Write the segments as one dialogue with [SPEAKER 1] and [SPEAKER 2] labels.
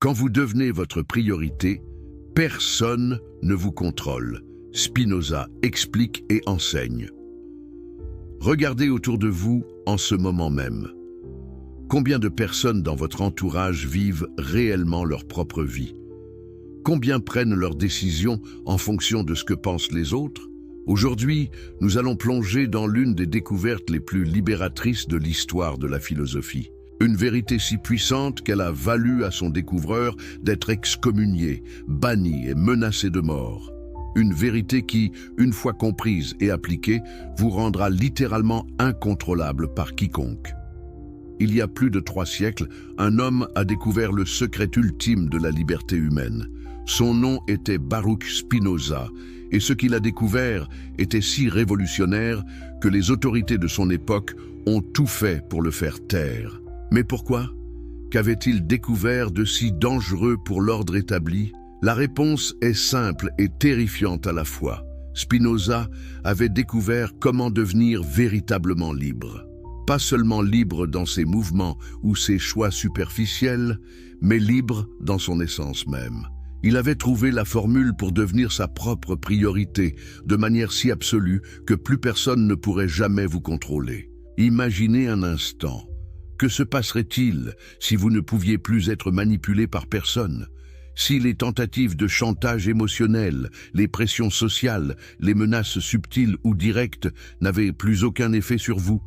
[SPEAKER 1] Quand vous devenez votre priorité, personne ne vous contrôle. Spinoza explique et enseigne. Regardez autour de vous en ce moment même. Combien de personnes dans votre entourage vivent réellement leur propre vie? Combien prennent leurs décisions en fonction de ce que pensent les autres? Aujourd'hui, nous allons plonger dans l'une des découvertes les plus libératrices de l'histoire de la philosophie. Une vérité si puissante qu'elle a valu à son découvreur d'être excommunié, banni et menacé de mort. Une vérité qui, une fois comprise et appliquée, vous rendra littéralement incontrôlable par quiconque. Il y a plus de 3 siècles, un homme a découvert le secret ultime de la liberté humaine. Son nom était Baruch Spinoza, et ce qu'il a découvert était si révolutionnaire que les autorités de son époque ont tout fait pour le faire taire. Mais pourquoi? Qu'avait-il découvert de si dangereux pour l'ordre établi? La réponse est simple et terrifiante à la fois. Spinoza avait découvert comment devenir véritablement libre. Pas seulement libre dans ses mouvements ou ses choix superficiels, mais libre dans son essence même. Il avait trouvé la formule pour devenir sa propre priorité, de manière si absolue que plus personne ne pourrait jamais vous contrôler. Imaginez un instant. Que se passerait-il si vous ne pouviez plus être manipulé par personne? Si les tentatives de chantage émotionnel, les pressions sociales, les menaces subtiles ou directes n'avaient plus aucun effet sur vous?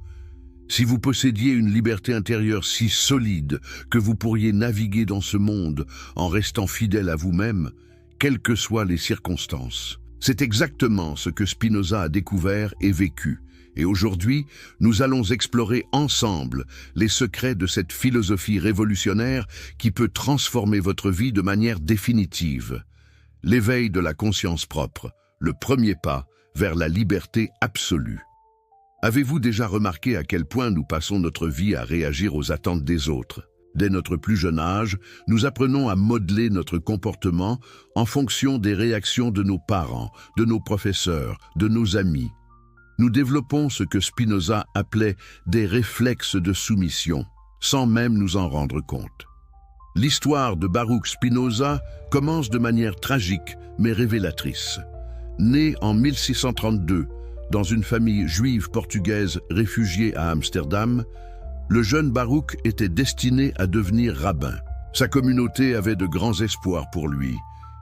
[SPEAKER 1] Si vous possédiez une liberté intérieure si solide que vous pourriez naviguer dans ce monde en restant fidèle à vous-même, quelles que soient les circonstances. C'est exactement ce que Spinoza a découvert et vécu. Et aujourd'hui, nous allons explorer ensemble les secrets de cette philosophie révolutionnaire qui peut transformer votre vie de manière définitive. L'éveil de la conscience propre, le premier pas vers la liberté absolue. Avez-vous déjà remarqué à quel point nous passons notre vie à réagir aux attentes des autres? Dès notre plus jeune âge, nous apprenons à modeler notre comportement en fonction des réactions de nos parents, de nos professeurs, de nos amis. Nous développons ce que Spinoza appelait des réflexes de soumission, sans même nous en rendre compte. L'histoire de Baruch Spinoza commence de manière tragique mais révélatrice. Né en 1632, dans une famille juive portugaise réfugiée à Amsterdam, le jeune Baruch était destiné à devenir rabbin. Sa communauté avait de grands espoirs pour lui.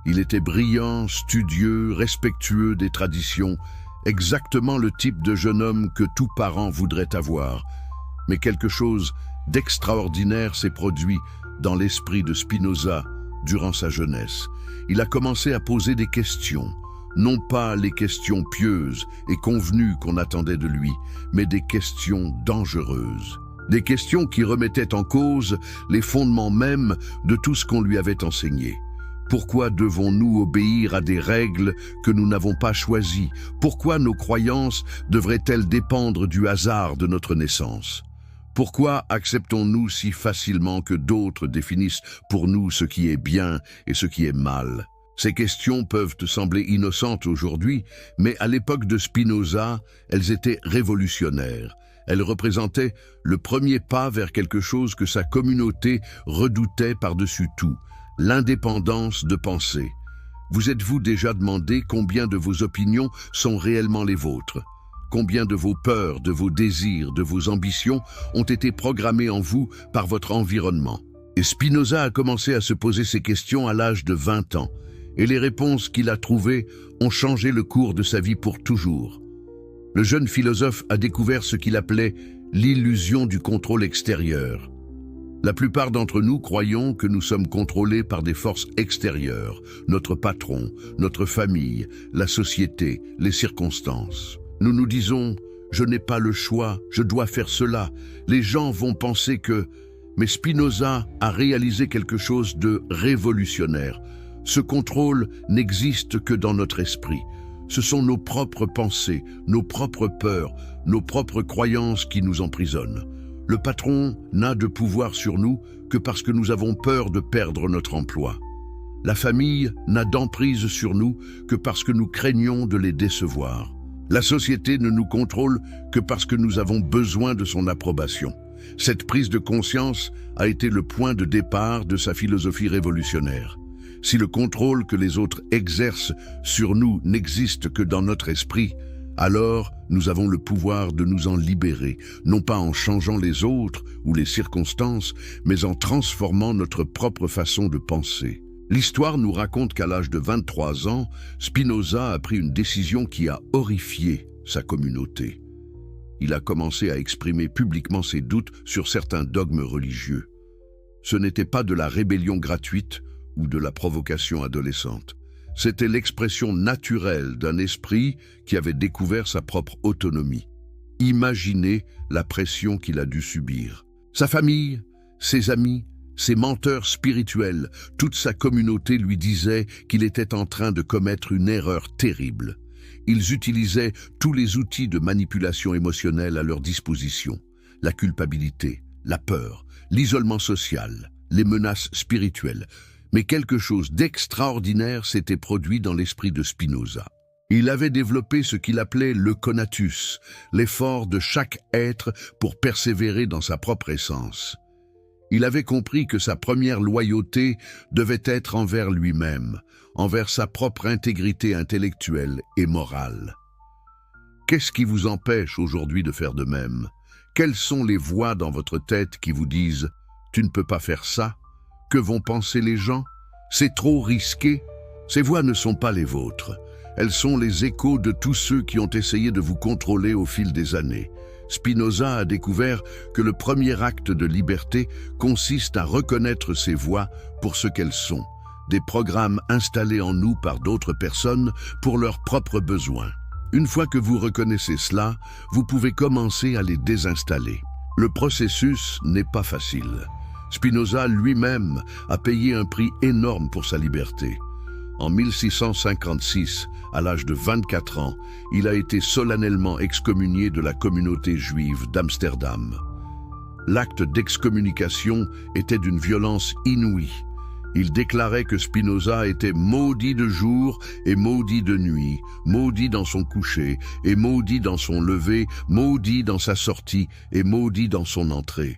[SPEAKER 1] Il était brillant, studieux, respectueux des traditions, exactement le type de jeune homme que tout parent voudrait avoir. Mais quelque chose d'extraordinaire s'est produit dans l'esprit de Spinoza durant sa jeunesse. Il a commencé à poser des questions. Non pas les questions pieuses et convenues qu'on attendait de lui, mais des questions dangereuses. Des questions qui remettaient en cause les fondements mêmes de tout ce qu'on lui avait enseigné. Pourquoi devons-nous obéir à des règles que nous n'avons pas choisies? Pourquoi nos croyances devraient-elles dépendre du hasard de notre naissance? Pourquoi acceptons-nous si facilement que d'autres définissent pour nous ce qui est bien et ce qui est mal? Ces questions peuvent te sembler innocentes aujourd'hui, mais à l'époque de Spinoza, elles étaient révolutionnaires. Elles représentaient le premier pas vers quelque chose que sa communauté redoutait par-dessus tout, l'indépendance de pensée. Vous êtes-vous déjà demandé combien de vos opinions sont réellement les vôtres? Combien de vos peurs, de vos désirs, de vos ambitions ont été programmées en vous par votre environnement? Et Spinoza a commencé à se poser ces questions à l'âge de 20 ans. Et les réponses qu'il a trouvées ont changé le cours de sa vie pour toujours. Le jeune philosophe a découvert ce qu'il appelait l'illusion du contrôle extérieur. La plupart d'entre nous croyons que nous sommes contrôlés par des forces extérieures, notre patron, notre famille, la société, les circonstances. Nous nous disons « je n'ai pas le choix, je dois faire cela, les gens vont penser que… » Mais Spinoza a réalisé quelque chose de révolutionnaire. Ce contrôle n'existe que dans notre esprit. Ce sont nos propres pensées, nos propres peurs, nos propres croyances qui nous emprisonnent. Le patron n'a de pouvoir sur nous que parce que nous avons peur de perdre notre emploi. La famille n'a d'emprise sur nous que parce que nous craignons de les décevoir. La société ne nous contrôle que parce que nous avons besoin de son approbation. Cette prise de conscience a été le point de départ de sa philosophie révolutionnaire. Si le contrôle que les autres exercent sur nous n'existe que dans notre esprit, alors nous avons le pouvoir de nous en libérer, non pas en changeant les autres ou les circonstances, mais en transformant notre propre façon de penser. L'histoire nous raconte qu'à l'âge de 23 ans, Spinoza a pris une décision qui a horrifié sa communauté. Il a commencé à exprimer publiquement ses doutes sur certains dogmes religieux. Ce n'était pas de la rébellion gratuite ou de la provocation adolescente. C'était l'expression naturelle d'un esprit qui avait découvert sa propre autonomie. Imaginez la pression qu'il a dû subir. Sa famille, ses amis, ses menteurs spirituels, toute sa communauté lui disait qu'il était en train de commettre une erreur terrible. Ils utilisaient tous les outils de manipulation émotionnelle à leur disposition. La culpabilité, la peur, l'isolement social, les menaces spirituelles. Mais quelque chose d'extraordinaire s'était produit dans l'esprit de Spinoza. Il avait développé ce qu'il appelait le conatus, l'effort de chaque être pour persévérer dans sa propre essence. Il avait compris que sa première loyauté devait être envers lui-même, envers sa propre intégrité intellectuelle et morale. Qu'est-ce qui vous empêche aujourd'hui de faire de même? Quelles sont les voix dans votre tête qui vous disent « Tu ne peux pas faire ça » ? Que vont penser les gens? C'est trop risqué? Ces voix ne sont pas les vôtres. Elles sont les échos de tous ceux qui ont essayé de vous contrôler au fil des années. Spinoza a découvert que le premier acte de liberté consiste à reconnaître ces voix pour ce qu'elles sont, des programmes installés en nous par d'autres personnes pour leurs propres besoins. Une fois que vous reconnaissez cela, vous pouvez commencer à les désinstaller. Le processus n'est pas facile. Spinoza lui-même a payé un prix énorme pour sa liberté. En 1656, à l'âge de 24 ans, il a été solennellement excommunié de la communauté juive d'Amsterdam. L'acte d'excommunication était d'une violence inouïe. Il déclarait que Spinoza était maudit de jour et maudit de nuit, maudit dans son coucher et maudit dans son lever, maudit dans sa sortie et maudit dans son entrée.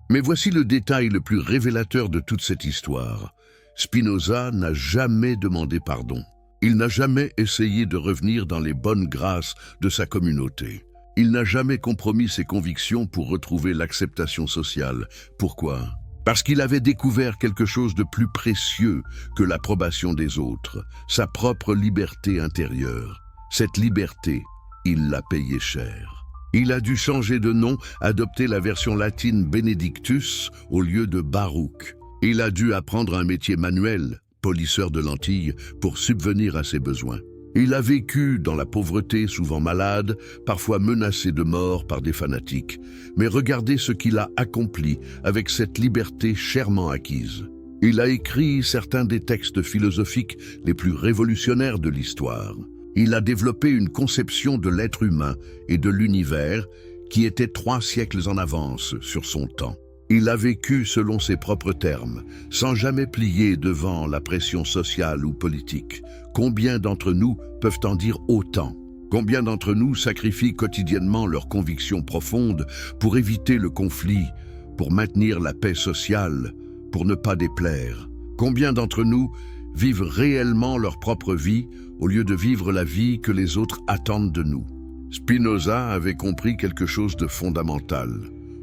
[SPEAKER 1] Mais voici le détail le plus révélateur de toute cette histoire. Spinoza n'a jamais demandé pardon. Il n'a jamais essayé de revenir dans les bonnes grâces de sa communauté. Il n'a jamais compromis ses convictions pour retrouver l'acceptation sociale. Pourquoi? Parce qu'il avait découvert quelque chose de plus précieux que l'approbation des autres, sa propre liberté intérieure. Cette liberté, il l'a payée cher. Il a dû changer de nom, adopter la version latine Benedictus au lieu de Baruch. Il a dû apprendre un métier manuel, polisseur de lentilles, pour subvenir à ses besoins. Il a vécu dans la pauvreté, souvent malade, parfois menacé de mort par des fanatiques. Mais regardez ce qu'il a accompli avec cette liberté chèrement acquise. Il a écrit certains des textes philosophiques les plus révolutionnaires de l'histoire. Il a développé une conception de l'être humain et de l'univers qui était 3 siècles en avance sur son temps. Il a vécu selon ses propres termes, sans jamais plier devant la pression sociale ou politique. Combien d'entre nous peuvent en dire autant? Combien d'entre nous sacrifient quotidiennement leurs convictions profondes pour éviter le conflit, pour maintenir la paix sociale, pour ne pas déplaire? Combien d'entre nous vivent réellement leur propre vie au lieu de vivre la vie que les autres attendent de nous? Spinoza avait compris quelque chose de fondamental.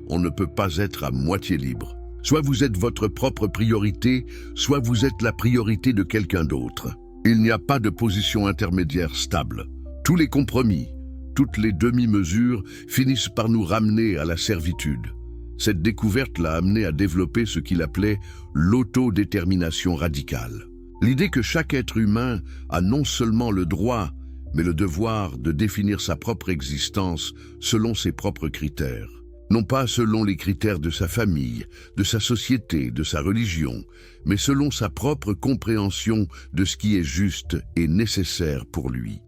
[SPEAKER 1] On ne peut pas être à moitié libre. Soit vous êtes votre propre priorité, soit vous êtes la priorité de quelqu'un d'autre. Il n'y a pas de position intermédiaire stable. Tous les compromis, toutes les demi-mesures finissent par nous ramener à la servitude. Cette découverte l'a amené à développer ce qu'il appelait l'autodétermination radicale. L'idée que chaque être humain a non seulement le droit, mais le devoir de définir sa propre existence selon ses propres critères. Non pas selon les critères de sa famille, de sa société, de sa religion, mais selon sa propre compréhension de ce qui est juste et nécessaire pour lui.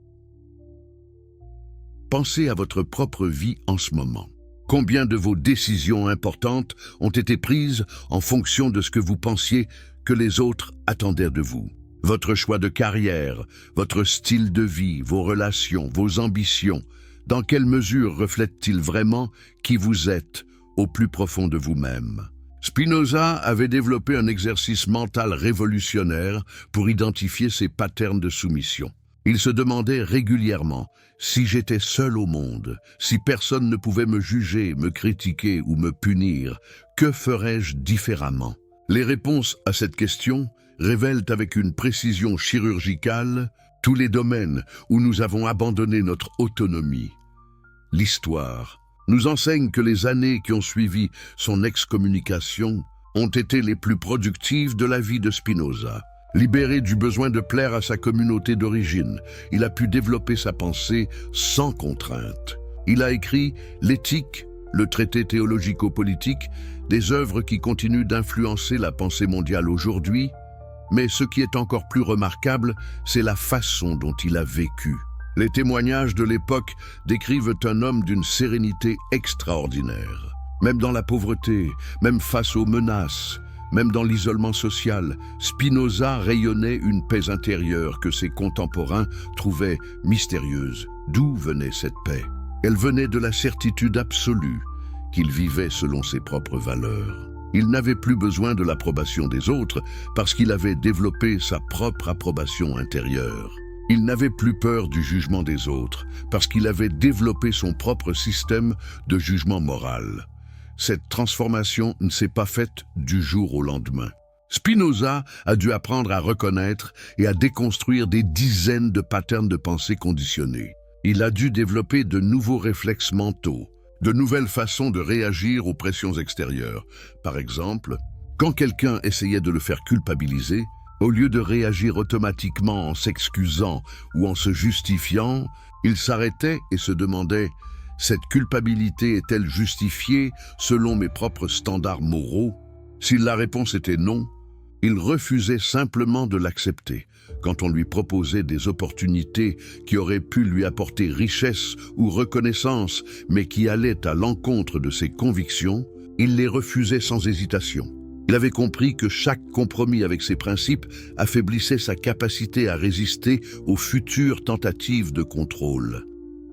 [SPEAKER 1] Pensez à votre propre vie en ce moment. Combien de vos décisions importantes ont été prises en fonction de ce que vous pensiez que les autres attendaient de vous? Votre choix de carrière, votre style de vie, vos relations, vos ambitions, dans quelle mesure reflètent-ils vraiment qui vous êtes au plus profond de vous-même. Spinoza avait développé un exercice mental révolutionnaire pour identifier ses patterns de soumission. Il se demandait régulièrement si j'étais seul au monde, si personne ne pouvait me juger, me critiquer ou me punir, que ferais-je différemment? Les réponses à cette question révèlent avec une précision chirurgicale tous les domaines où nous avons abandonné notre autonomie. L'histoire nous enseigne que les années qui ont suivi son excommunication ont été les plus productives de la vie de Spinoza. Libéré du besoin de plaire à sa communauté d'origine, il a pu développer sa pensée sans contrainte. Il a écrit l'Éthique, le traité théologico-politique, des œuvres qui continuent d'influencer la pensée mondiale aujourd'hui, mais ce qui est encore plus remarquable, c'est la façon dont il a vécu. Les témoignages de l'époque décrivent un homme d'une sérénité extraordinaire. Même dans la pauvreté, même face aux menaces, même dans l'isolement social, Spinoza rayonnait une paix intérieure que ses contemporains trouvaient mystérieuse. D'où venait cette paix? Elle venait de la certitude absolue qu'il vivait selon ses propres valeurs. Il n'avait plus besoin de l'approbation des autres parce qu'il avait développé sa propre approbation intérieure. Il n'avait plus peur du jugement des autres parce qu'il avait développé son propre système de jugement moral. Cette transformation ne s'est pas faite du jour au lendemain. Spinoza a dû apprendre à reconnaître et à déconstruire des dizaines de patterns de pensée conditionnés. Il a dû développer de nouveaux réflexes mentaux, de nouvelles façons de réagir aux pressions extérieures. Par exemple, quand quelqu'un essayait de le faire culpabiliser, au lieu de réagir automatiquement en s'excusant ou en se justifiant, il s'arrêtait et se demandait « Cette culpabilité est-elle justifiée selon mes propres standards moraux ?» Si la réponse était non, il refusait simplement de l'accepter. Quand on lui proposait des opportunités qui auraient pu lui apporter richesse ou reconnaissance, mais qui allaient à l'encontre de ses convictions, il les refusait sans hésitation. Il avait compris que chaque compromis avec ses principes affaiblissait sa capacité à résister aux futures tentatives de contrôle.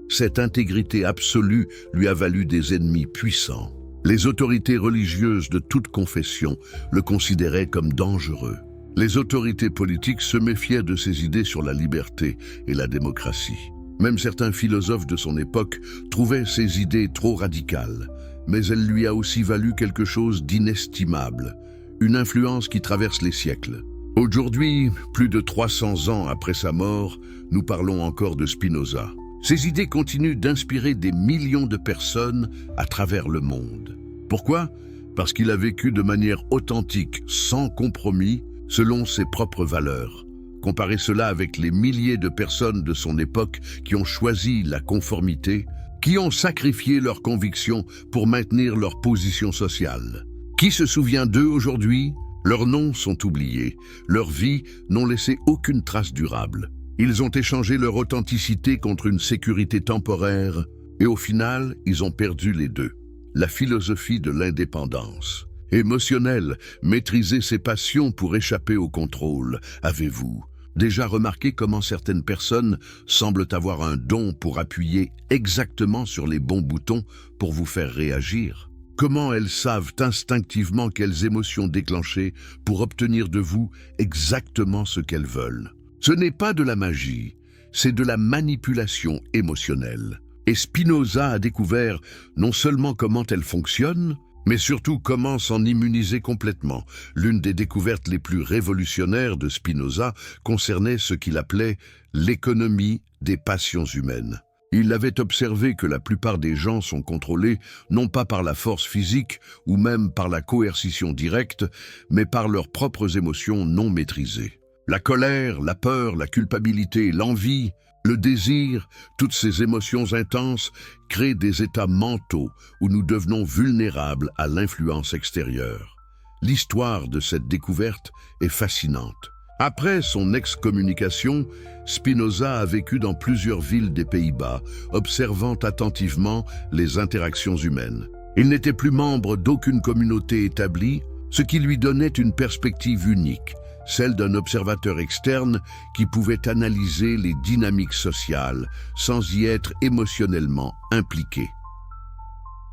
[SPEAKER 1] Cette intégrité absolue lui a valu des ennemis puissants. Les autorités religieuses de toute confession le considéraient comme dangereux. Les autorités politiques se méfiaient de ses idées sur la liberté et la démocratie. Même certains philosophes de son époque trouvaient ces idées trop radicales, mais elle lui a aussi valu quelque chose d'inestimable, une influence qui traverse les siècles. Aujourd'hui, plus de 300 ans après sa mort, nous parlons encore de Spinoza. Ses idées continuent d'inspirer des millions de personnes à travers le monde. Pourquoi? Parce qu'il a vécu de manière authentique, sans compromis, selon ses propres valeurs. Comparez cela avec les milliers de personnes de son époque qui ont choisi la conformité, qui ont sacrifié leurs convictions pour maintenir leur position sociale. Qui se souvient d'eux aujourd'hui? Leurs noms sont oubliés, leurs vies n'ont laissé aucune trace durable. Ils ont échangé leur authenticité contre une sécurité temporaire et au final, ils ont perdu les deux. La philosophie de l'indépendance. Émotionnelle, maîtriser ses passions pour échapper au contrôle. Avez-vous déjà remarqué comment certaines personnes semblent avoir un don pour appuyer exactement sur les bons boutons pour vous faire réagir? Comment elles savent instinctivement quelles émotions déclencher pour obtenir de vous exactement ce qu'elles veulent? Ce n'est pas de la magie, c'est de la manipulation émotionnelle. Et Spinoza a découvert non seulement comment elle fonctionne, mais surtout comment s'en immuniser complètement. L'une des découvertes les plus révolutionnaires de Spinoza concernait ce qu'il appelait l'économie des passions humaines. Il avait observé que la plupart des gens sont contrôlés non pas par la force physique ou même par la coercition directe, mais par leurs propres émotions non maîtrisées. La colère, la peur, la culpabilité, l'envie, le désir, toutes ces émotions intenses créent des états mentaux où nous devenons vulnérables à l'influence extérieure. L'histoire de cette découverte est fascinante. Après son excommunication, Spinoza a vécu dans plusieurs villes des Pays-Bas, observant attentivement les interactions humaines. Il n'était plus membre d'aucune communauté établie, ce qui lui donnait une perspective unique, celle d'un observateur externe qui pouvait analyser les dynamiques sociales sans y être émotionnellement impliqué.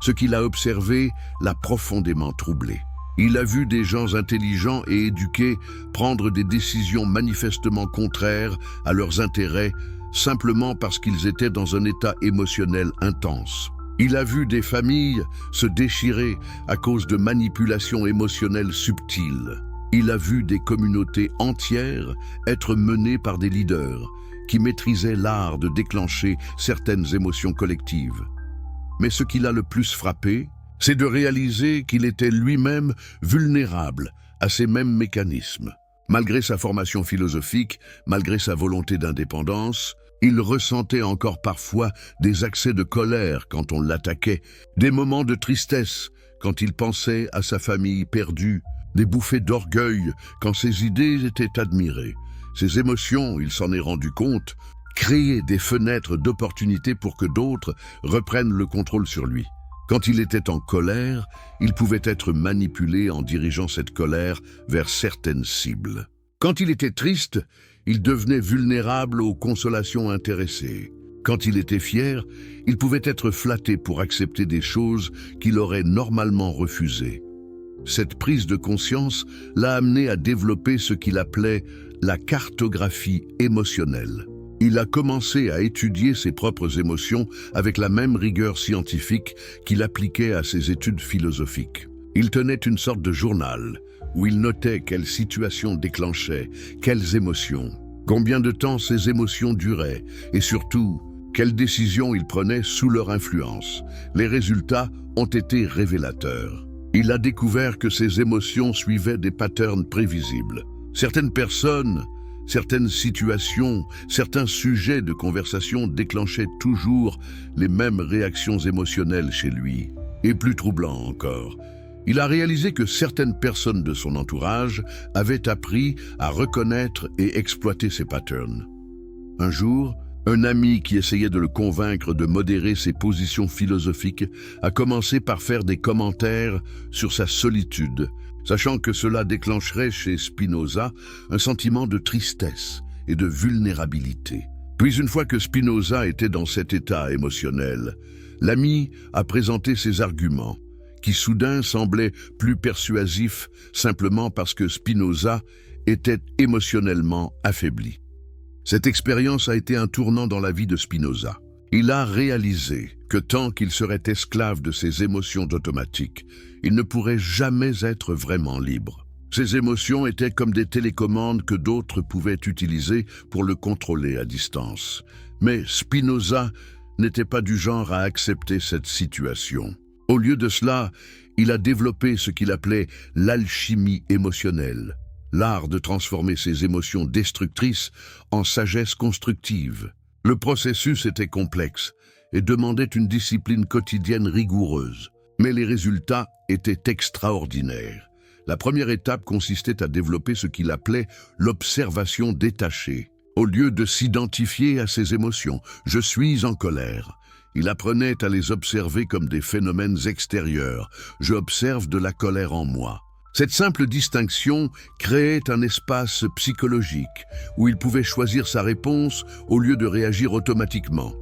[SPEAKER 1] Ce qu'il a observé l'a profondément troublé. Il a vu des gens intelligents et éduqués prendre des décisions manifestement contraires à leurs intérêts simplement parce qu'ils étaient dans un état émotionnel intense. Il a vu des familles se déchirer à cause de manipulations émotionnelles subtiles. Il a vu des communautés entières être menées par des leaders qui maîtrisaient l'art de déclencher certaines émotions collectives. Mais ce qui l'a le plus frappé, c'est de réaliser qu'il était lui-même vulnérable à ces mêmes mécanismes. Malgré sa formation philosophique, malgré sa volonté d'indépendance, il ressentait encore parfois des accès de colère quand on l'attaquait, des moments de tristesse quand il pensait à sa famille perdue, des bouffées d'orgueil quand ses idées étaient admirées. Ces émotions, il s'en est rendu compte, créaient des fenêtres d'opportunité pour que d'autres reprennent le contrôle sur lui. Quand il était en colère, il pouvait être manipulé en dirigeant cette colère vers certaines cibles. Quand il était triste, il devenait vulnérable aux consolations intéressées. Quand il était fier, il pouvait être flatté pour accepter des choses qu'il aurait normalement refusées. Cette prise de conscience l'a amené à développer ce qu'il appelait la cartographie émotionnelle. Il a commencé à étudier ses propres émotions avec la même rigueur scientifique qu'il appliquait à ses études philosophiques. Il tenait une sorte de journal où il notait quelles situations déclenchaient, quelles émotions, combien de temps ces émotions duraient et surtout, quelles décisions il prenait sous leur influence. Les résultats ont été révélateurs. Il a découvert que ces émotions suivaient des patterns prévisibles. Certaines personnes, certaines situations, certains sujets de conversation déclenchaient toujours les mêmes réactions émotionnelles chez lui. Et plus troublant encore, il a réalisé que certaines personnes de son entourage avaient appris à reconnaître et exploiter ces patterns. Un jour, un ami qui essayait de le convaincre de modérer ses positions philosophiques a commencé par faire des commentaires sur sa solitude, sachant que cela déclencherait chez Spinoza un sentiment de tristesse et de vulnérabilité. Puis une fois que Spinoza était dans cet état émotionnel, l'ami a présenté ses arguments, qui soudain semblaient plus persuasifs simplement parce que Spinoza était émotionnellement affaibli. Cette expérience a été un tournant dans la vie de Spinoza. Il a réalisé que tant qu'il serait esclave de ses émotions automatiques, il ne pourrait jamais être vraiment libre. Ces émotions étaient comme des télécommandes que d'autres pouvaient utiliser pour le contrôler à distance. Mais Spinoza n'était pas du genre à accepter cette situation. Au lieu de cela, il a développé ce qu'il appelait l'alchimie émotionnelle, l'art de transformer ses émotions destructrices en sagesse constructive. Le processus était complexe et demandait une discipline quotidienne rigoureuse, mais les résultats étaient extraordinaires. La première étape consistait à développer ce qu'il appelait l'observation détachée. Au lieu de s'identifier à ses émotions, « je suis en colère », il apprenait à les observer comme des phénomènes extérieurs. « Je observe de la colère en moi ». Cette simple distinction créait un espace psychologique où il pouvait choisir sa réponse au lieu de réagir automatiquement.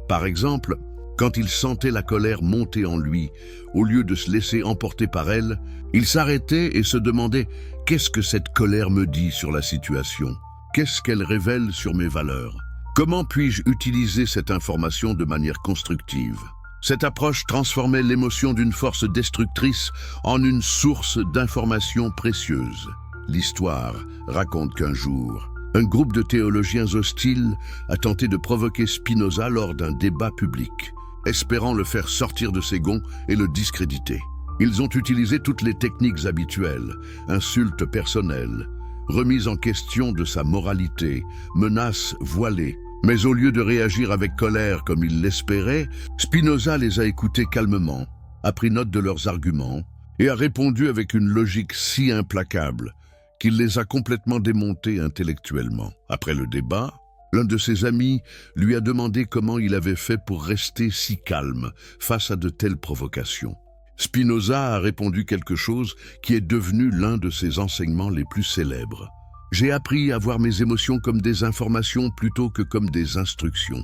[SPEAKER 1] Par exemple, quand il sentait la colère monter en lui, au lieu de se laisser emporter par elle, il s'arrêtait et se demandait « Qu'est-ce que cette colère me dit sur la situation ? Qu'est-ce qu'elle révèle sur mes valeurs ? Comment puis-je utiliser cette information de manière constructive ?» Cette approche transformait l'émotion d'une force destructrice en une source d'informations précieuses. L'histoire raconte qu'un jour, un groupe de théologiens hostiles a tenté de provoquer Spinoza lors d'un débat public, espérant le faire sortir de ses gonds et le discréditer. Ils ont utilisé toutes les techniques habituelles, insultes personnelles, remise en question de sa moralité, menaces voilées. Mais au lieu de réagir avec colère comme il l'espérait, Spinoza les a écoutés calmement, a pris note de leurs arguments et a répondu avec une logique si implacable qu'il les a complètement démontés intellectuellement. Après le débat, l'un de ses amis lui a demandé comment il avait fait pour rester si calme face à de telles provocations. Spinoza a répondu quelque chose qui est devenu l'un de ses enseignements les plus célèbres. J'ai appris à voir mes émotions comme des informations plutôt que comme des instructions.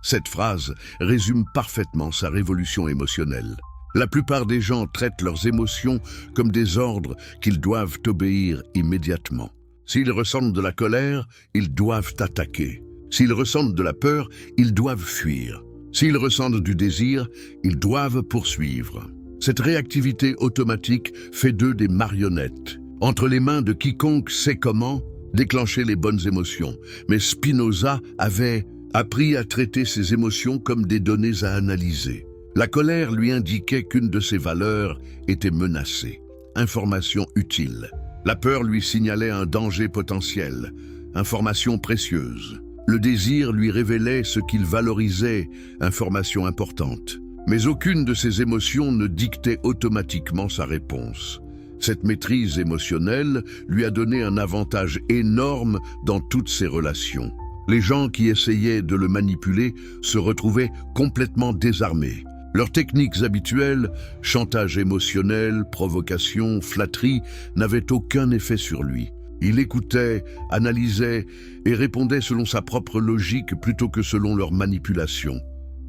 [SPEAKER 1] Cette phrase résume parfaitement sa révolution émotionnelle. La plupart des gens traitent leurs émotions comme des ordres qu'ils doivent obéir immédiatement. S'ils ressentent de la colère, ils doivent attaquer. S'ils ressentent de la peur, ils doivent fuir. S'ils ressentent du désir, ils doivent poursuivre. Cette réactivité automatique fait d'eux des marionnettes, entre les mains de quiconque sait comment déclencher les bonnes émotions. Mais Spinoza avait appris à traiter ses émotions comme des données à analyser. La colère lui indiquait qu'une de ses valeurs était menacée. Information utile. La peur lui signalait un danger potentiel. Information précieuse. Le désir lui révélait ce qu'il valorisait. Information importante. Mais aucune de ces émotions ne dictait automatiquement sa réponse. Cette maîtrise émotionnelle lui a donné un avantage énorme dans toutes ses relations. Les gens qui essayaient de le manipuler se retrouvaient complètement désarmés. Leurs techniques habituelles, chantage émotionnel, provocation, flatterie, n'avaient aucun effet sur lui. Il écoutait, analysait et répondait selon sa propre logique plutôt que selon leur manipulation.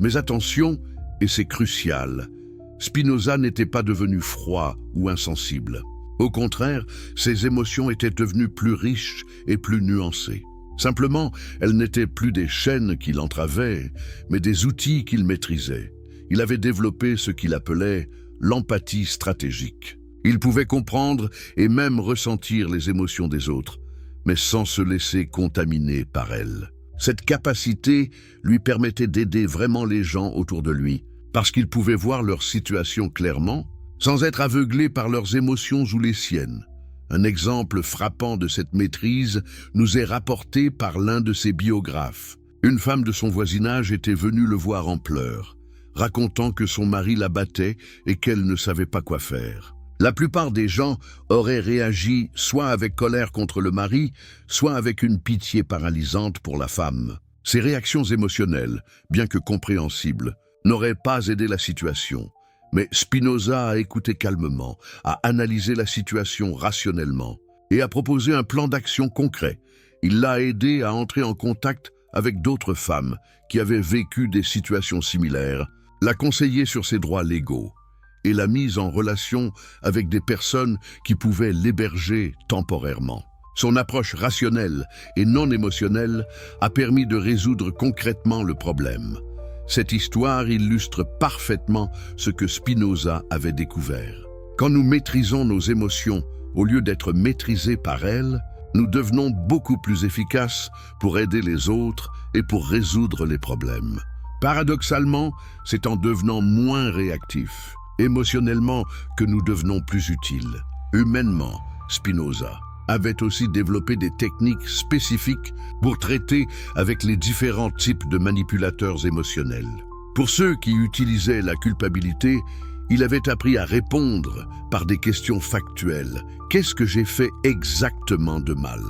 [SPEAKER 1] Mais attention, et c'est crucial, Spinoza n'était pas devenu froid ou insensible. Au contraire, ses émotions étaient devenues plus riches et plus nuancées. Simplement, elles n'étaient plus des chaînes qu'il entravait, mais des outils qu'il maîtrisait. Il avait développé ce qu'il appelait l'empathie stratégique. Il pouvait comprendre et même ressentir les émotions des autres, mais sans se laisser contaminer par elles. Cette capacité lui permettait d'aider vraiment les gens autour de lui, parce qu'il pouvait voir leur situation clairement, sans être aveuglé par leurs émotions ou les siennes. Un exemple frappant de cette maîtrise nous est rapporté par l'un de ses biographes. Une femme de son voisinage était venue le voir en pleurs, racontant que son mari la battait et qu'elle ne savait pas quoi faire. La plupart des gens auraient réagi soit avec colère contre le mari, soit avec une pitié paralysante pour la femme. Ces réactions émotionnelles, bien que compréhensibles, n'auraient pas aidé la situation. Mais Spinoza a écouté calmement, a analysé la situation rationnellement et a proposé un plan d'action concret. Il l'a aidé à entrer en contact avec d'autres femmes qui avaient vécu des situations similaires, l'a conseillé sur ses droits légaux et l'a mise en relation avec des personnes qui pouvaient l'héberger temporairement. Son approche rationnelle et non émotionnelle a permis de résoudre concrètement le problème. Cette histoire illustre parfaitement ce que Spinoza avait découvert. Quand nous maîtrisons nos émotions, au lieu d'être maîtrisés par elles, nous devenons beaucoup plus efficaces pour aider les autres et pour résoudre les problèmes. Paradoxalement, c'est en devenant moins réactifs, émotionnellement, que nous devenons plus utiles. Humainement, Spinoza avait aussi développé des techniques spécifiques pour traiter avec les différents types de manipulateurs émotionnels. Pour ceux qui utilisaient la culpabilité, il avait appris à répondre par des questions factuelles. Qu'est-ce que j'ai fait exactement de mal?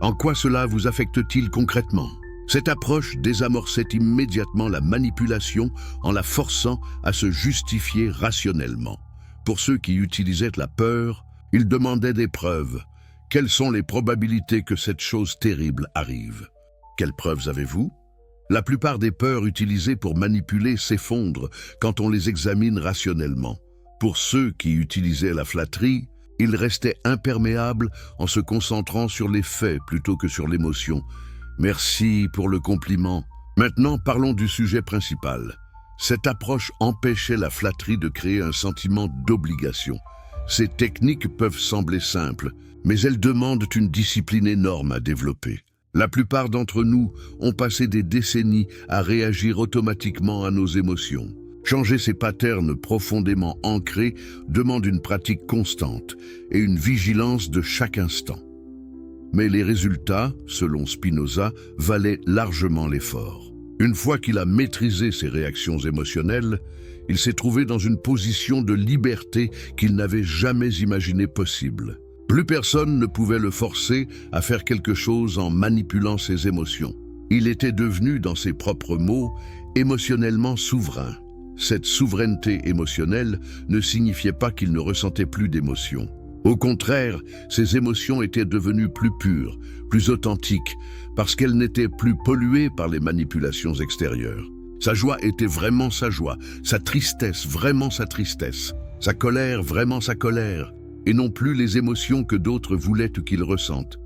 [SPEAKER 1] En quoi cela vous affecte-t-il concrètement? Cette approche désamorçait immédiatement la manipulation en la forçant à se justifier rationnellement. Pour ceux qui utilisaient la peur, il demandait des preuves. Quelles sont les probabilités que cette chose terrible arrive? Quelles preuves avez-vous? La plupart des peurs utilisées pour manipuler s'effondrent quand on les examine rationnellement. Pour ceux qui utilisaient la flatterie, ils restaient imperméables en se concentrant sur les faits plutôt que sur l'émotion. Merci pour le compliment. Maintenant, parlons du sujet principal. Cette approche empêchait la flatterie de créer un sentiment d'obligation. Ces techniques peuvent sembler simples, mais elles demandent une discipline énorme à développer. La plupart d'entre nous ont passé des décennies à réagir automatiquement à nos émotions. Changer ces patterns profondément ancrés demande une pratique constante et une vigilance de chaque instant. Mais les résultats, selon Spinoza, valaient largement l'effort. Une fois qu'il a maîtrisé ses réactions émotionnelles, il s'est trouvé dans une position de liberté qu'il n'avait jamais imaginée possible. Plus personne ne pouvait le forcer à faire quelque chose en manipulant ses émotions. Il était devenu, dans ses propres mots, émotionnellement souverain. Cette souveraineté émotionnelle ne signifiait pas qu'il ne ressentait plus d'émotions. Au contraire, ses émotions étaient devenues plus pures, plus authentiques, parce qu'elles n'étaient plus polluées par les manipulations extérieures. Sa joie était vraiment sa joie, sa tristesse vraiment sa tristesse, sa colère vraiment sa colère, et non plus les émotions que d'autres voulaient qu'il ressente.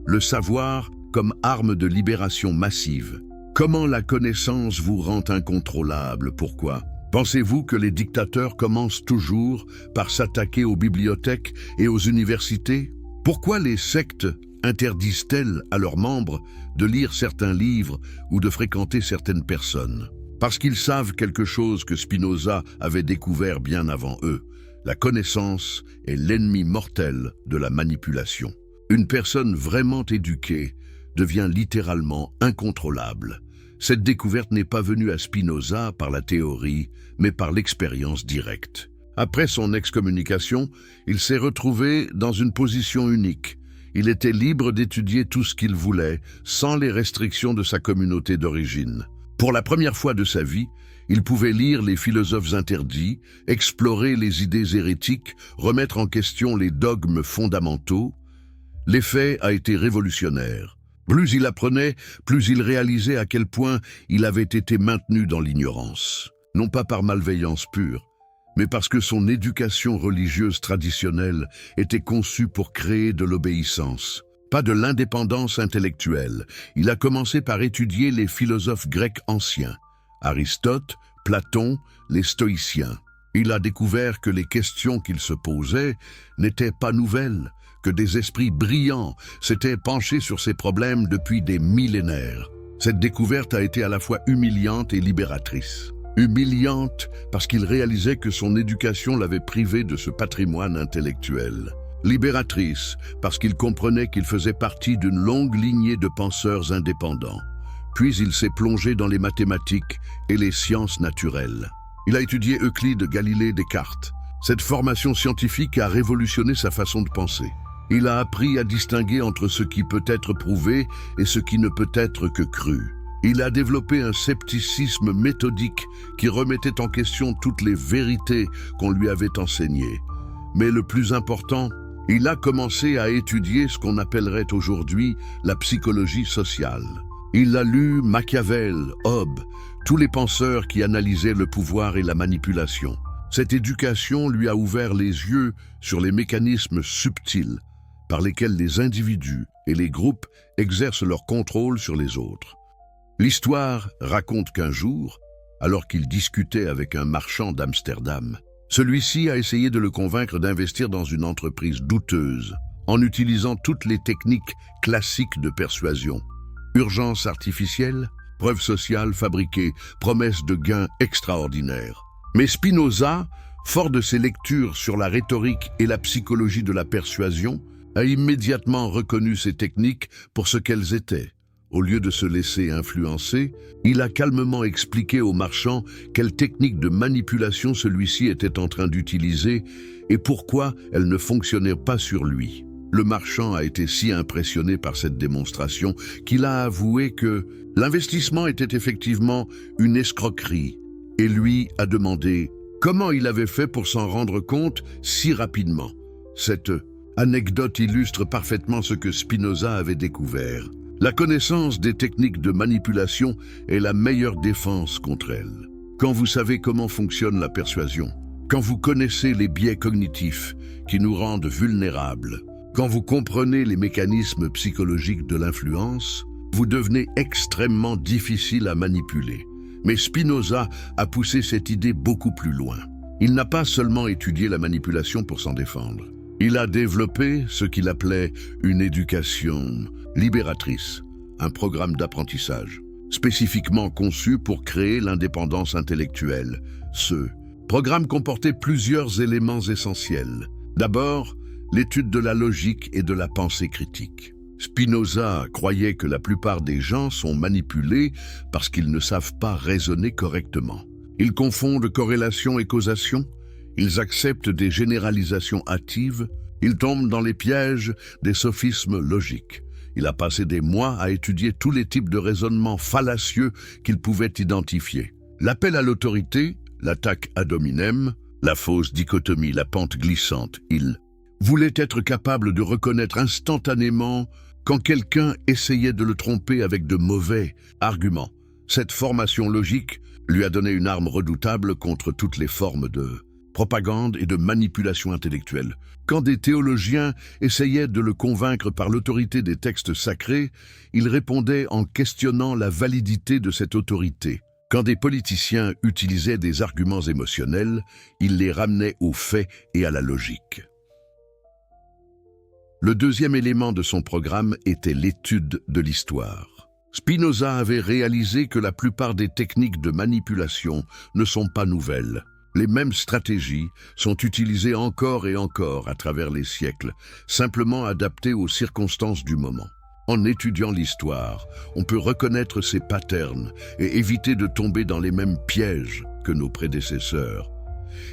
[SPEAKER 1] Le savoir comme arme de libération massive. Comment la connaissance vous rend incontrôlable? Pourquoi? Pensez-vous que les dictateurs commencent toujours par s'attaquer aux bibliothèques et aux universités? Pourquoi les sectes interdisent-elles à leurs membres de lire certains livres ou de fréquenter certaines personnes? Parce qu'ils savent quelque chose que Spinoza avait découvert bien avant eux. La connaissance est l'ennemi mortel de la manipulation. Une personne vraiment éduquée devient littéralement incontrôlable. Cette découverte n'est pas venue à Spinoza par la théorie, mais par l'expérience directe. Après son excommunication, il s'est retrouvé dans une position unique. Il était libre d'étudier tout ce qu'il voulait, sans les restrictions de sa communauté d'origine. Pour la première fois de sa vie, il pouvait lire les philosophes interdits, explorer les idées hérétiques, remettre en question les dogmes fondamentaux. L'effet a été révolutionnaire. Plus il apprenait, plus il réalisait à quel point il avait été maintenu dans l'ignorance. Non pas par malveillance pure, mais parce que son éducation religieuse traditionnelle était conçue pour créer de l'obéissance, pas de l'indépendance intellectuelle. Il a commencé par étudier les philosophes grecs anciens, Aristote, Platon, les stoïciens. Il a découvert que les questions qu'il se posait n'étaient pas nouvelles, que des esprits brillants s'étaient penchés sur ces problèmes depuis des millénaires. Cette découverte a été à la fois humiliante et libératrice. Humiliante parce qu'il réalisait que son éducation l'avait privé de ce patrimoine intellectuel. Libératrice parce qu'il comprenait qu'il faisait partie d'une longue lignée de penseurs indépendants. Puis il s'est plongé dans les mathématiques et les sciences naturelles. Il a étudié Euclide, Galilée, Descartes. Cette formation scientifique a révolutionné sa façon de penser. Il a appris à distinguer entre ce qui peut être prouvé et ce qui ne peut être que cru. Il a développé un scepticisme méthodique qui remettait en question toutes les vérités qu'on lui avait enseignées. Mais le plus important, il a commencé à étudier ce qu'on appellerait aujourd'hui la psychologie sociale. Il a lu Machiavel, Hobbes, tous les penseurs qui analysaient le pouvoir et la manipulation. Cette éducation lui a ouvert les yeux sur les mécanismes subtils par lesquels les individus et les groupes exercent leur contrôle sur les autres. L'histoire raconte qu'un jour, alors qu'il discutait avec un marchand d'Amsterdam, celui-ci a essayé de le convaincre d'investir dans une entreprise douteuse, en utilisant toutes les techniques classiques de persuasion. Urgence artificielle, preuve sociale fabriquée, promesse de gains extraordinaires. Mais Spinoza, fort de ses lectures sur la rhétorique et la psychologie de la persuasion, a immédiatement reconnu ces techniques pour ce qu'elles étaient. Au lieu de se laisser influencer, il a calmement expliqué au marchand quelle technique de manipulation celui-ci était en train d'utiliser et pourquoi elle ne fonctionnait pas sur lui. Le marchand a été si impressionné par cette démonstration qu'il a avoué que l'investissement était effectivement une escroquerie et lui a demandé comment il avait fait pour s'en rendre compte si rapidement. Cette anecdote illustre parfaitement ce que Spinoza avait découvert. La connaissance des techniques de manipulation est la meilleure défense contre elles. Quand vous savez comment fonctionne la persuasion, quand vous connaissez les biais cognitifs qui nous rendent vulnérables, quand vous comprenez les mécanismes psychologiques de l'influence, vous devenez extrêmement difficile à manipuler. Mais Spinoza a poussé cette idée beaucoup plus loin. Il n'a pas seulement étudié la manipulation pour s'en défendre. Il a développé ce qu'il appelait une éducation libératrice, un programme d'apprentissage, spécifiquement conçu pour créer l'indépendance intellectuelle. Ce programme comportait plusieurs éléments essentiels. D'abord, l'étude de la logique et de la pensée critique. Spinoza croyait que la plupart des gens sont manipulés parce qu'ils ne savent pas raisonner correctement. Ils confondent corrélation et causation, ils acceptent des généralisations hâtives, ils tombent dans les pièges des sophismes logiques. Il a passé des mois à étudier tous les types de raisonnements fallacieux qu'il pouvait identifier. L'appel à l'autorité, l'attaque ad hominem, la fausse dichotomie, la pente glissante. Il voulait être capable de reconnaître instantanément quand quelqu'un essayait de le tromper avec de mauvais arguments. Cette formation logique lui a donné une arme redoutable contre toutes les formes de propagande et de manipulation intellectuelle. Quand des théologiens essayaient de le convaincre par l'autorité des textes sacrés, il répondait en questionnant la validité de cette autorité. Quand des politiciens utilisaient des arguments émotionnels, il les ramenait aux faits et à la logique. Le deuxième élément de son programme était l'étude de l'histoire. Spinoza avait réalisé que la plupart des techniques de manipulation ne sont pas nouvelles. Les mêmes stratégies sont utilisées encore et encore à travers les siècles, simplement adaptées aux circonstances du moment. En étudiant l'histoire, on peut reconnaître ces patterns et éviter de tomber dans les mêmes pièges que nos prédécesseurs.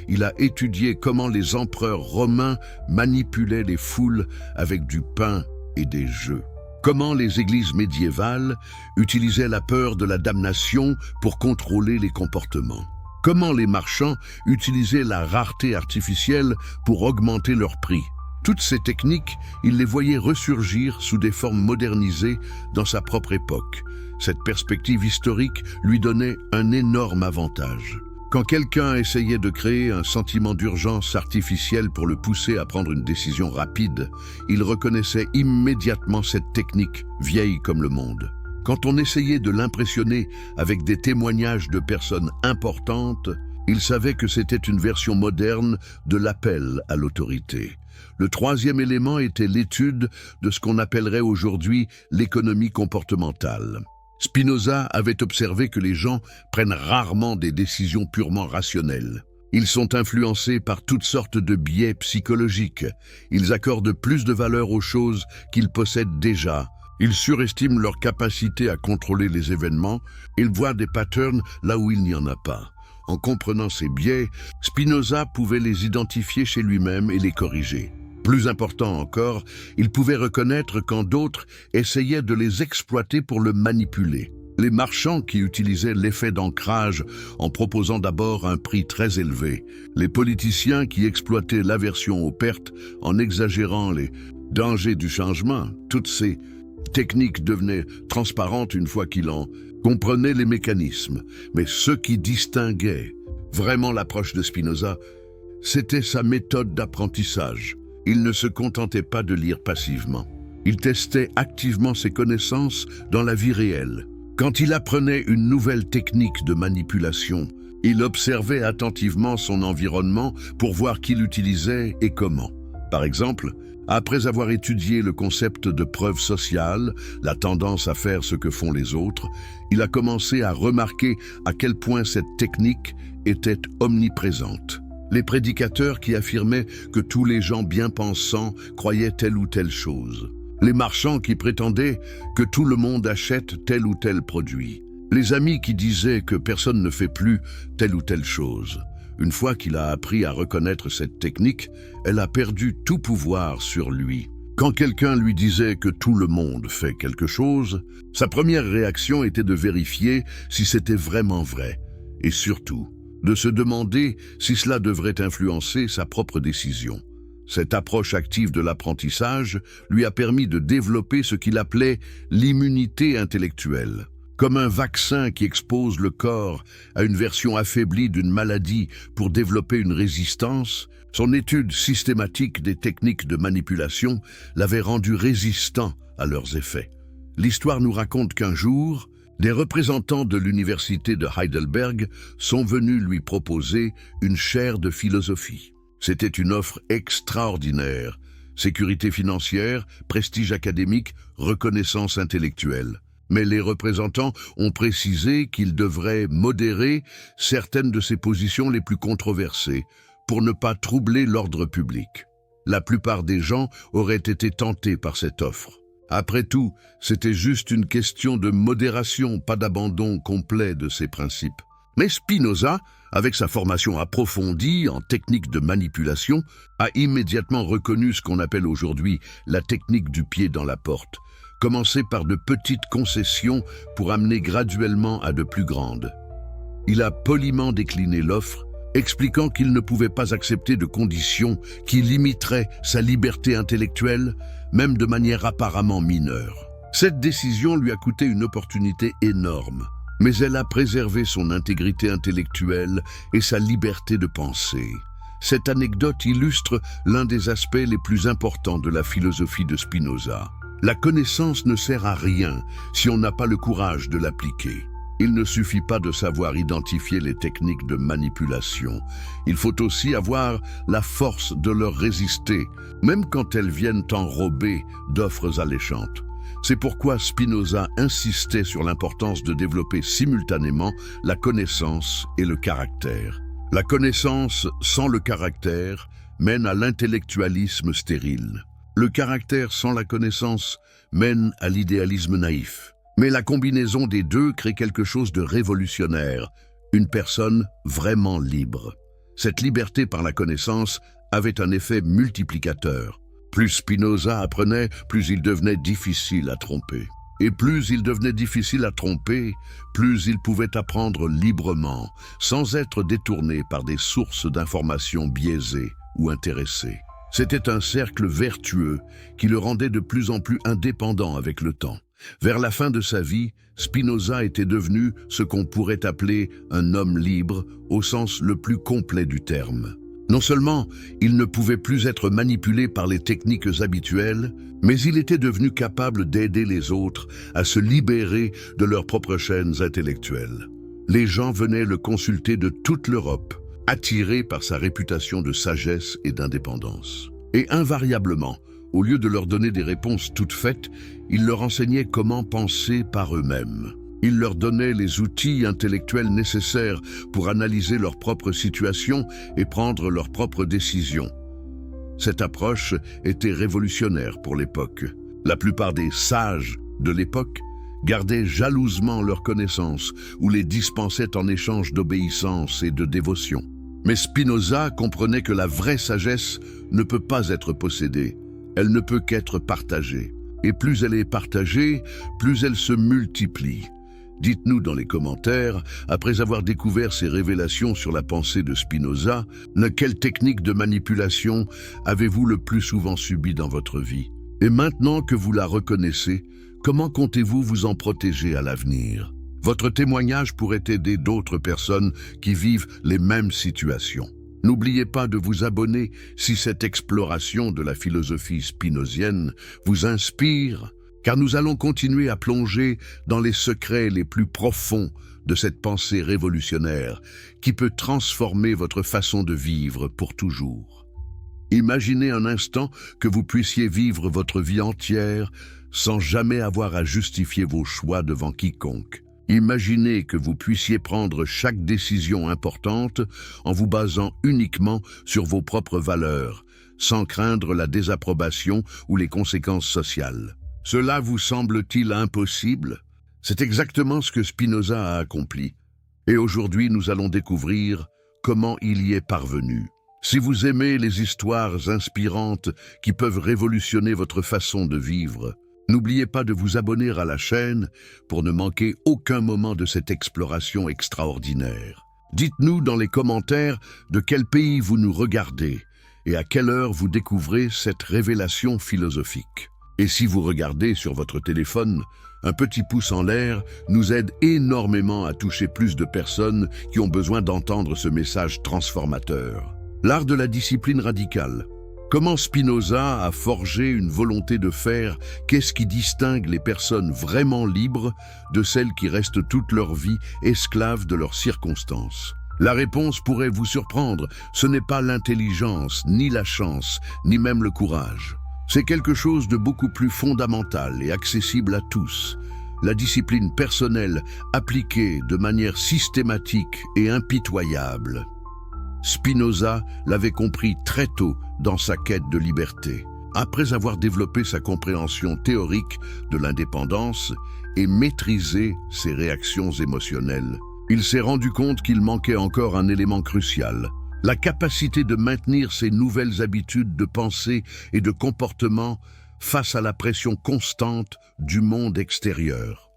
[SPEAKER 1] Il a étudié comment les empereurs romains manipulaient les foules avec du pain et des jeux. Comment les églises médiévales utilisaient la peur de la damnation pour contrôler les comportements. Comment les marchands utilisaient la rareté artificielle pour augmenter leur prix. Toutes ces techniques, il les voyait ressurgir sous des formes modernisées dans sa propre époque. Cette perspective historique lui donnait un énorme avantage. Quand quelqu'un essayait de créer un sentiment d'urgence artificielle pour le pousser à prendre une décision rapide, il reconnaissait immédiatement cette technique, vieille comme le monde. Quand on essayait de l'impressionner avec des témoignages de personnes importantes, il savait que c'était une version moderne de l'appel à l'autorité. Le troisième élément était l'étude de ce qu'on appellerait aujourd'hui l'économie comportementale. Spinoza avait observé que les gens prennent rarement des décisions purement rationnelles. Ils sont influencés par toutes sortes de biais psychologiques. Ils accordent plus de valeur aux choses qu'ils possèdent déjà. Ils surestiment leur capacité à contrôler les événements. Ils voient des patterns là où il n'y en a pas. En comprenant ces biais, Spinoza pouvait les identifier chez lui-même et les corriger. Plus important encore, il pouvait reconnaître quand d'autres essayaient de les exploiter pour le manipuler. Les marchands qui utilisaient l'effet d'ancrage en proposant d'abord un prix très élevé. Les politiciens qui exploitaient l'aversion aux pertes en exagérant les dangers du changement. Toutes ces techniques devenaient transparentes une fois qu'il en comprenait les mécanismes. Mais ce qui distinguait vraiment l'approche de Spinoza, c'était sa méthode d'apprentissage. Il ne se contentait pas de lire passivement. Il testait activement ses connaissances dans la vie réelle. Quand il apprenait une nouvelle technique de manipulation, il observait attentivement son environnement pour voir qui l'utilisait et comment. Par exemple, après avoir étudié le concept de preuve sociale, la tendance à faire ce que font les autres, il a commencé à remarquer à quel point cette technique était omniprésente. Les prédicateurs qui affirmaient que tous les gens bien pensants croyaient telle ou telle chose. Les marchands qui prétendaient que tout le monde achète tel ou tel produit. Les amis qui disaient que personne ne fait plus telle ou telle chose. Une fois qu'il a appris à reconnaître cette technique, elle a perdu tout pouvoir sur lui. Quand quelqu'un lui disait que tout le monde fait quelque chose, sa première réaction était de vérifier si c'était vraiment vrai. Et surtout, de se demander si cela devrait influencer sa propre décision. Cette approche active de l'apprentissage lui a permis de développer ce qu'il appelait l'immunité intellectuelle. Comme un vaccin qui expose le corps à une version affaiblie d'une maladie pour développer une résistance, son étude systématique des techniques de manipulation l'avait rendu résistant à leurs effets. L'histoire nous raconte qu'un jour, des représentants de l'université de Heidelberg sont venus lui proposer une chaire de philosophie. C'était une offre extraordinaire. Sécurité financière, prestige académique, reconnaissance intellectuelle. Mais les représentants ont précisé qu'ils devraient modérer certaines de ces positions les plus controversées pour ne pas troubler l'ordre public. La plupart des gens auraient été tentés par cette offre. Après tout, c'était juste une question de modération, pas d'abandon complet de ces principes. Mais Spinoza, avec sa formation approfondie en technique de manipulation, a immédiatement reconnu ce qu'on appelle aujourd'hui la technique du pied dans la porte. Commencer par de petites concessions pour amener graduellement à de plus grandes. Il a poliment décliné l'offre, expliquant qu'il ne pouvait pas accepter de conditions qui limiteraient sa liberté intellectuelle, même de manière apparemment mineure. Cette décision lui a coûté une opportunité énorme. mais elle a préservé son intégrité intellectuelle et sa liberté de penser. Cette anecdote illustre l'un des aspects les plus importants de la philosophie de Spinoza. La connaissance ne sert à rien si on n'a pas le courage de l'appliquer. Il ne suffit pas de savoir identifier les techniques de manipulation. Il faut aussi avoir la force de leur résister, même quand elles viennent enrobées d'offres alléchantes. C'est pourquoi Spinoza insistait sur l'importance de développer simultanément la connaissance et le caractère. La connaissance sans le caractère mène à l'intellectualisme stérile. Le caractère sans la connaissance mène à l'idéalisme naïf. Mais la combinaison des deux crée quelque chose de révolutionnaire, une personne vraiment libre. Cette liberté par la connaissance avait un effet multiplicateur. Plus Spinoza apprenait, plus il devenait difficile à tromper. Et plus il devenait difficile à tromper, plus il pouvait apprendre librement, sans être détourné par des sources d'informations biaisées ou intéressées. C'était un cercle vertueux qui le rendait de plus en plus indépendant avec le temps. Vers la fin de sa vie, Spinoza était devenu ce qu'on pourrait appeler un homme libre au sens le plus complet du terme. Non seulement il ne pouvait plus être manipulé par les techniques habituelles, mais il était devenu capable d'aider les autres à se libérer de leurs propres chaînes intellectuelles. Les gens venaient le consulter de toute l'Europe, attirés par sa réputation de sagesse et d'indépendance. Et invariablement, au lieu de leur donner des réponses toutes faites, il leur enseignait comment penser par eux-mêmes. Il leur donnait les outils intellectuels nécessaires pour analyser leur propre situation et prendre leurs propres décisions. Cette approche était révolutionnaire pour l'époque. La plupart des sages de l'époque gardaient jalousement leurs connaissances ou les dispensaient en échange d'obéissance et de dévotion. Mais Spinoza comprenait que la vraie sagesse ne peut pas être possédée, elle ne peut qu'être partagée. Et plus elle est partagée, plus elle se multiplie. Dites-nous dans les commentaires, après avoir découvert ces révélations sur la pensée de Spinoza, quelle technique de manipulation avez-vous le plus souvent subi dans votre vie? Et maintenant que vous la reconnaissez, comment comptez-vous vous en protéger à l'avenir? Votre témoignage pourrait aider d'autres personnes qui vivent les mêmes situations. N'oubliez pas de vous abonner si cette exploration de la philosophie spinozienne vous inspire, car nous allons continuer à plonger dans les secrets les plus profonds de cette pensée révolutionnaire qui peut transformer votre façon de vivre pour toujours. Imaginez un instant que vous puissiez vivre votre vie entière sans jamais avoir à justifier vos choix devant quiconque. Imaginez que vous puissiez prendre chaque décision importante en vous basant uniquement sur vos propres valeurs, sans craindre la désapprobation ou les conséquences sociales. Cela vous semble-t-il impossible? C'est exactement ce que Spinoza a accompli. Et aujourd'hui, nous allons découvrir comment il y est parvenu. Si vous aimez les histoires inspirantes qui peuvent révolutionner votre façon de vivre, n'oubliez pas de vous abonner à la chaîne pour ne manquer aucun moment de cette exploration extraordinaire. Dites-nous dans les commentaires de quel pays vous nous regardez et à quelle heure vous découvrez cette révélation philosophique. Et si vous regardez sur votre téléphone, un petit pouce en l'air nous aide énormément à toucher plus de personnes qui ont besoin d'entendre ce message transformateur. L'art de la discipline radicale. Comment Spinoza a forgé une volonté de faire? Qu'est-ce qui distingue les personnes vraiment libres de celles qui restent toute leur vie esclaves de leurs circonstances? La réponse pourrait vous surprendre. Ce n'est pas l'intelligence, ni la chance, ni même le courage. C'est quelque chose de beaucoup plus fondamental et accessible à tous. La discipline personnelle appliquée de manière systématique et impitoyable. Spinoza l'avait compris très tôt dans sa quête de liberté. Après avoir développé sa compréhension théorique de l'indépendance et maîtrisé ses réactions émotionnelles, il s'est rendu compte qu'il manquait encore un élément crucial, la capacité de maintenir ses nouvelles habitudes de pensée et de comportement face à la pression constante du monde extérieur.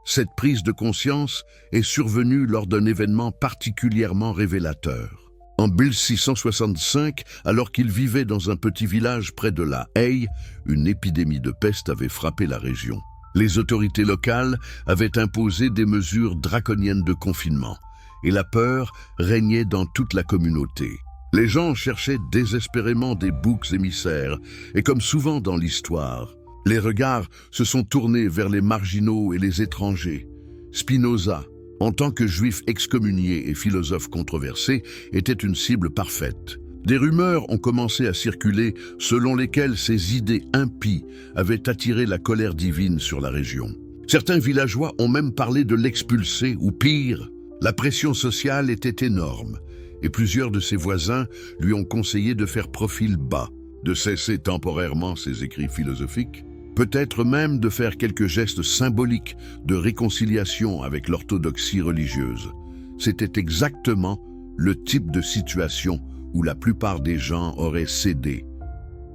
[SPEAKER 1] Cette prise de conscience est survenue lors d'un événement particulièrement révélateur. En 1665, alors qu'il vivait dans un petit village près de La Haye, une épidémie de peste avait frappé la région. Les autorités locales avaient imposé des mesures draconiennes de confinement, et la peur régnait dans toute la communauté. Les gens cherchaient désespérément des boucs émissaires, et comme souvent dans l'histoire, les regards se sont tournés vers les marginaux et les étrangers. Spinoza, en tant que juif excommunié et philosophe controversé, était une cible parfaite. Des rumeurs ont commencé à circuler selon lesquelles ses idées impies avaient attiré la colère divine sur la région. Certains villageois ont même parlé de l'expulser, ou pire, la pression sociale était énorme, et plusieurs de ses voisins lui ont conseillé de faire profil bas, de cesser temporairement ses écrits philosophiques, peut-être même de faire quelques gestes symboliques de réconciliation avec l'orthodoxie religieuse. C'était exactement le type de situation où la plupart des gens auraient cédé,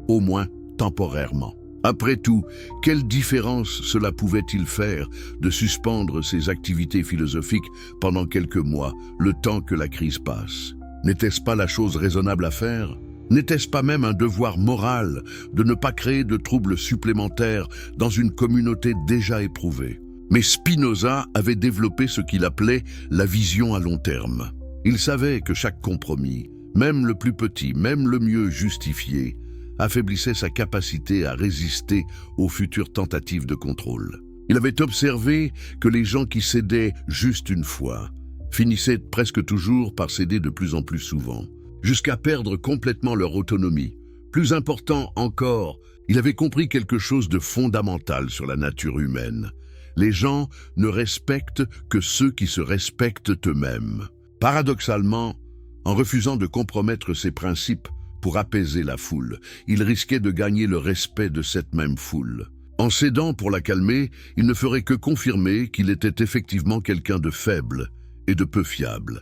[SPEAKER 1] au moins temporairement. Après tout, quelle différence cela pouvait-il faire de suspendre ses activités philosophiques pendant quelques mois, le temps que la crise passe? N'était-ce pas la chose raisonnable à faire? N'était-ce pas même un devoir moral de ne pas créer de troubles supplémentaires dans une communauté déjà éprouvée? Mais Spinoza avait développé ce qu'il appelait la vision à long terme. Il savait que chaque compromis, même le plus petit, même le mieux justifié, affaiblissait sa capacité à résister aux futures tentatives de contrôle. Il avait observé que les gens qui cédaient juste une fois finissaient presque toujours par céder de plus en plus souvent, jusqu'à perdre complètement leur autonomie. Plus important encore, il avait compris quelque chose de fondamental sur la nature humaine. Les gens ne respectent que ceux qui se respectent eux-mêmes. Paradoxalement, en refusant de compromettre ses principes pour apaiser la foule, il risquait de gagner le respect de cette même foule. En cédant pour la calmer, il ne ferait que confirmer qu'il était effectivement quelqu'un de faible et de peu fiable.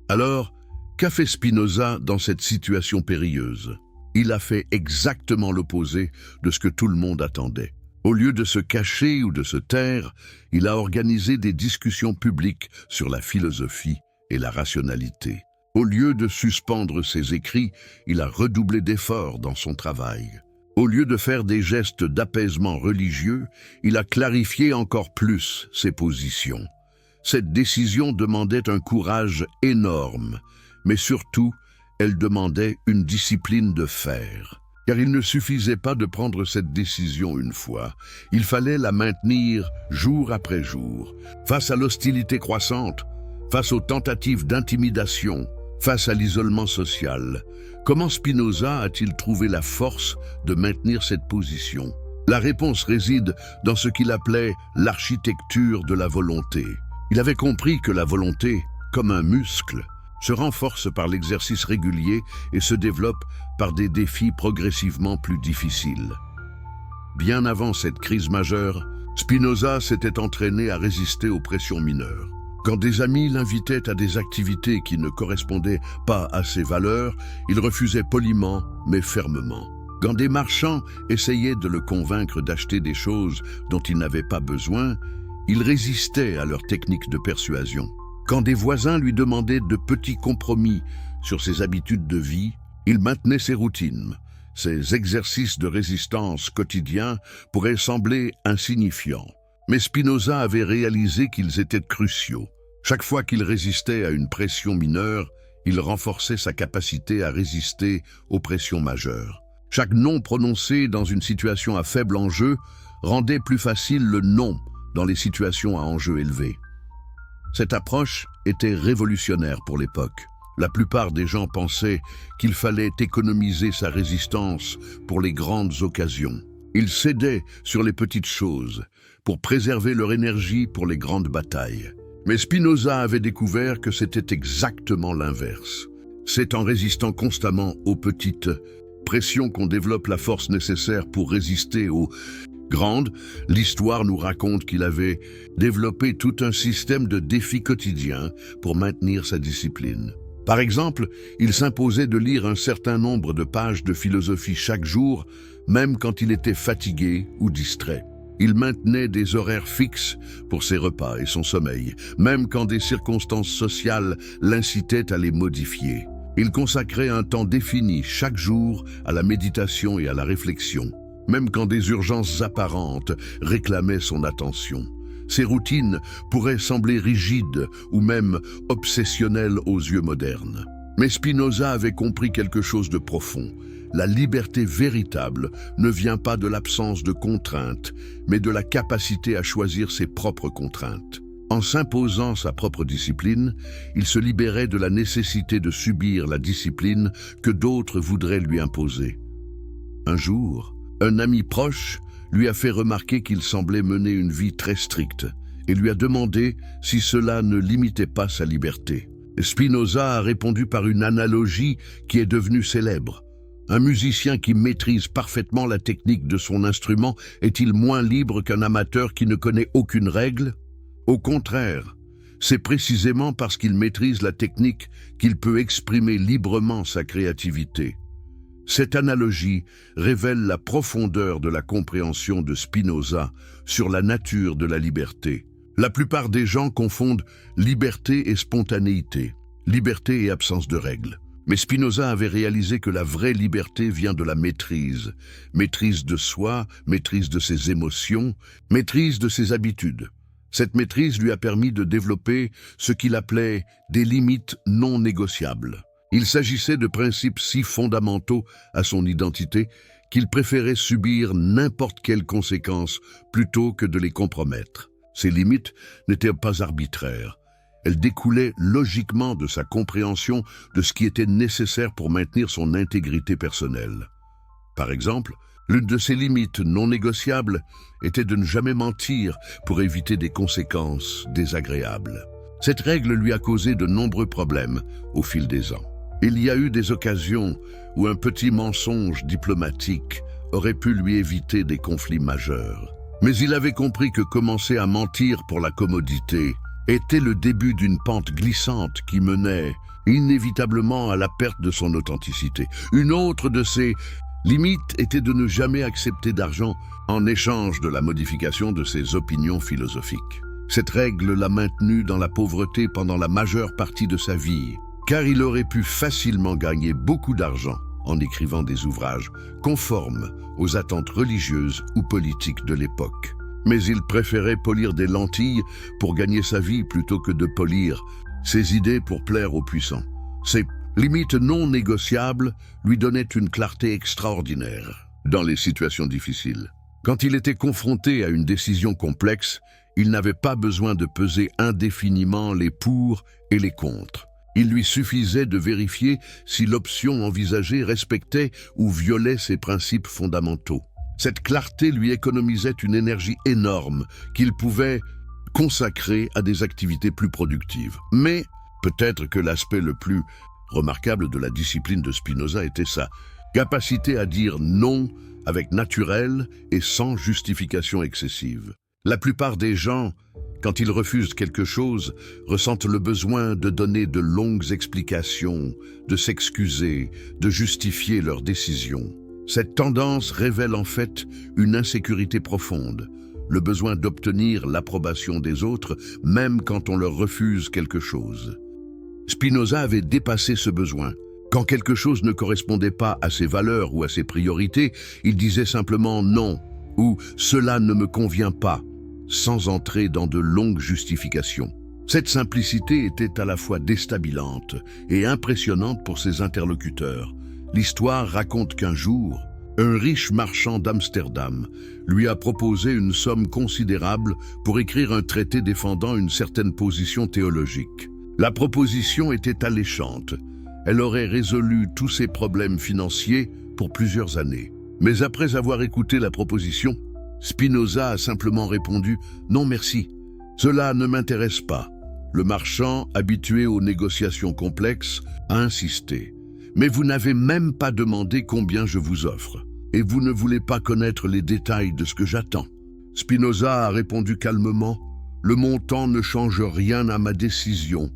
[SPEAKER 1] Alors, qu'a fait Spinoza dans cette situation périlleuse? Il a fait exactement l'opposé de ce que tout le monde attendait. Au lieu de se cacher ou de se taire, il a organisé des discussions publiques sur la philosophie et la rationalité. Au lieu de suspendre ses écrits, il a redoublé d'efforts dans son travail. Au lieu de faire des gestes d'apaisement religieux, il a clarifié encore plus ses positions. Cette décision demandait un courage énorme, mais surtout, elle demandait une discipline de fer. Car il ne suffisait pas de prendre cette décision une fois, il fallait la maintenir jour après jour, face à l'hostilité croissante, face aux tentatives d'intimidation, face à l'isolement social. Comment Spinoza a-t-il trouvé la force de maintenir cette position? La réponse réside dans ce qu'il appelait l'architecture de la volonté. Il avait compris que la volonté, comme un muscle, se renforce par l'exercice régulier et se développe par des défis progressivement plus difficiles. Bien avant cette crise majeure, Spinoza s'était entraîné à résister aux pressions mineures. Quand des amis l'invitaient à des activités qui ne correspondaient pas à ses valeurs, il refusait poliment mais fermement. Quand des marchands essayaient de le convaincre d'acheter des choses dont il n'avait pas besoin, il résistait à leur technique de persuasion. Quand des voisins lui demandaient de petits compromis sur ses habitudes de vie, il maintenait ses routines. Ces exercices de résistance quotidiens pourraient sembler insignifiants, mais Spinoza avait réalisé qu'ils étaient cruciaux. Chaque fois qu'il résistait à une pression mineure, il renforçait sa capacité à résister aux pressions majeures. Chaque non prononcé dans une situation à faible enjeu rendait plus facile le non dans les situations à enjeu élevé. Cette approche était révolutionnaire pour l'époque. La plupart des gens pensaient qu'il fallait économiser sa résistance pour les grandes occasions. Ils cédaient sur les petites choses pour préserver leur énergie pour les grandes batailles. Mais Spinoza avait découvert que c'était exactement l'inverse. C'est en résistant constamment aux petites pressions qu'on développe la force nécessaire pour résister aux grandes. L'histoire nous raconte qu'il avait développé tout un système de défis quotidiens pour maintenir sa discipline. Par exemple, il s'imposait de lire un certain nombre de pages de philosophie chaque jour, même quand il était fatigué ou distrait. Il maintenait des horaires fixes pour ses repas et son sommeil, même quand des circonstances sociales l'incitaient à les modifier. Il consacrait un temps défini chaque jour à la méditation et à la réflexion. même quand des urgences apparentes réclamaient son attention. Ses routines pourraient sembler rigides ou même obsessionnelles aux yeux modernes. Mais Spinoza avait compris quelque chose de profond. La liberté véritable ne vient pas de l'absence de contraintes, mais de la capacité à choisir ses propres contraintes. En s'imposant sa propre discipline, il se libérait de la nécessité de subir la discipline que d'autres voudraient lui imposer. Un jour, un ami proche lui a fait remarquer qu'il semblait mener une vie très stricte et lui a demandé si cela ne limitait pas sa liberté. Spinoza a répondu par une analogie qui est devenue célèbre. Un musicien qui maîtrise parfaitement la technique de son instrument est-il moins libre qu'un amateur qui ne connaît aucune règle ? Au contraire, c'est précisément parce qu'il maîtrise la technique qu'il peut exprimer librement sa créativité. Cette analogie révèle la profondeur de la compréhension de Spinoza sur la nature de la liberté. La plupart des gens confondent liberté et spontanéité, liberté et absence de règles. Mais Spinoza avait réalisé que la vraie liberté vient de la maîtrise. Maîtrise de soi, maîtrise de ses émotions, maîtrise de ses habitudes. Cette maîtrise lui a permis de développer ce qu'il appelait des limites non négociables. Il s'agissait de principes si fondamentaux à son identité qu'il préférait subir n'importe quelle conséquence plutôt que de les compromettre. Ces limites n'étaient pas arbitraires. Elles découlaient logiquement de sa compréhension de ce qui était nécessaire pour maintenir son intégrité personnelle. Par exemple, l'une de ses limites non négociables était de ne jamais mentir pour éviter des conséquences désagréables. Cette règle lui a causé de nombreux problèmes au fil des ans. Il y a eu des occasions où un petit mensonge diplomatique aurait pu lui éviter des conflits majeurs. Mais il avait compris que commencer à mentir pour la commodité était le début d'une pente glissante qui menait inévitablement à la perte de son authenticité. Une autre de ses limites était de ne jamais accepter d'argent en échange de la modification de ses opinions philosophiques. Cette règle l'a maintenu dans la pauvreté pendant la majeure partie de sa vie, car il aurait pu facilement gagner beaucoup d'argent en écrivant des ouvrages conformes aux attentes religieuses ou politiques de l'époque. Mais il préférait polir des lentilles pour gagner sa vie plutôt que de polir ses idées pour plaire aux puissants. Ces limites non négociables lui donnaient une clarté extraordinaire dans les situations difficiles. Quand il était confronté à une décision complexe, il n'avait pas besoin de peser indéfiniment les pour et les contre. Il lui suffisait de vérifier si l'option envisagée respectait ou violait ses principes fondamentaux. Cette clarté lui économisait une énergie énorme qu'il pouvait consacrer à des activités plus productives. Mais peut-être que l'aspect le plus remarquable de la discipline de Spinoza était sa capacité à dire non avec naturel et sans justification excessive. La plupart des gens, quand ils refusent quelque chose, ressentent le besoin de donner de longues explications, de s'excuser, de justifier leur décision. Cette tendance révèle en fait une insécurité profonde, le besoin d'obtenir l'approbation des autres, même quand on leur refuse quelque chose. Spinoza avait dépassé ce besoin. Quand quelque chose ne correspondait pas à ses valeurs ou à ses priorités, il disait simplement non ou « cela ne me convient pas », sans entrer dans de longues justifications. Cette simplicité était à la fois déstabilisante et impressionnante pour ses interlocuteurs. L'histoire raconte qu'un jour, un riche marchand d'Amsterdam lui a proposé une somme considérable pour écrire un traité défendant une certaine position théologique. La proposition était alléchante. Elle aurait résolu tous ses problèmes financiers pour plusieurs années. Mais après avoir écouté la proposition, Spinoza a simplement répondu « Non merci, cela ne m'intéresse pas ». Le marchand, habitué aux négociations complexes, a insisté. « Mais vous n'avez même pas demandé combien je vous offre, et vous ne voulez pas connaître les détails de ce que j'attends. » Spinoza a répondu calmement « Le montant ne change rien à ma décision,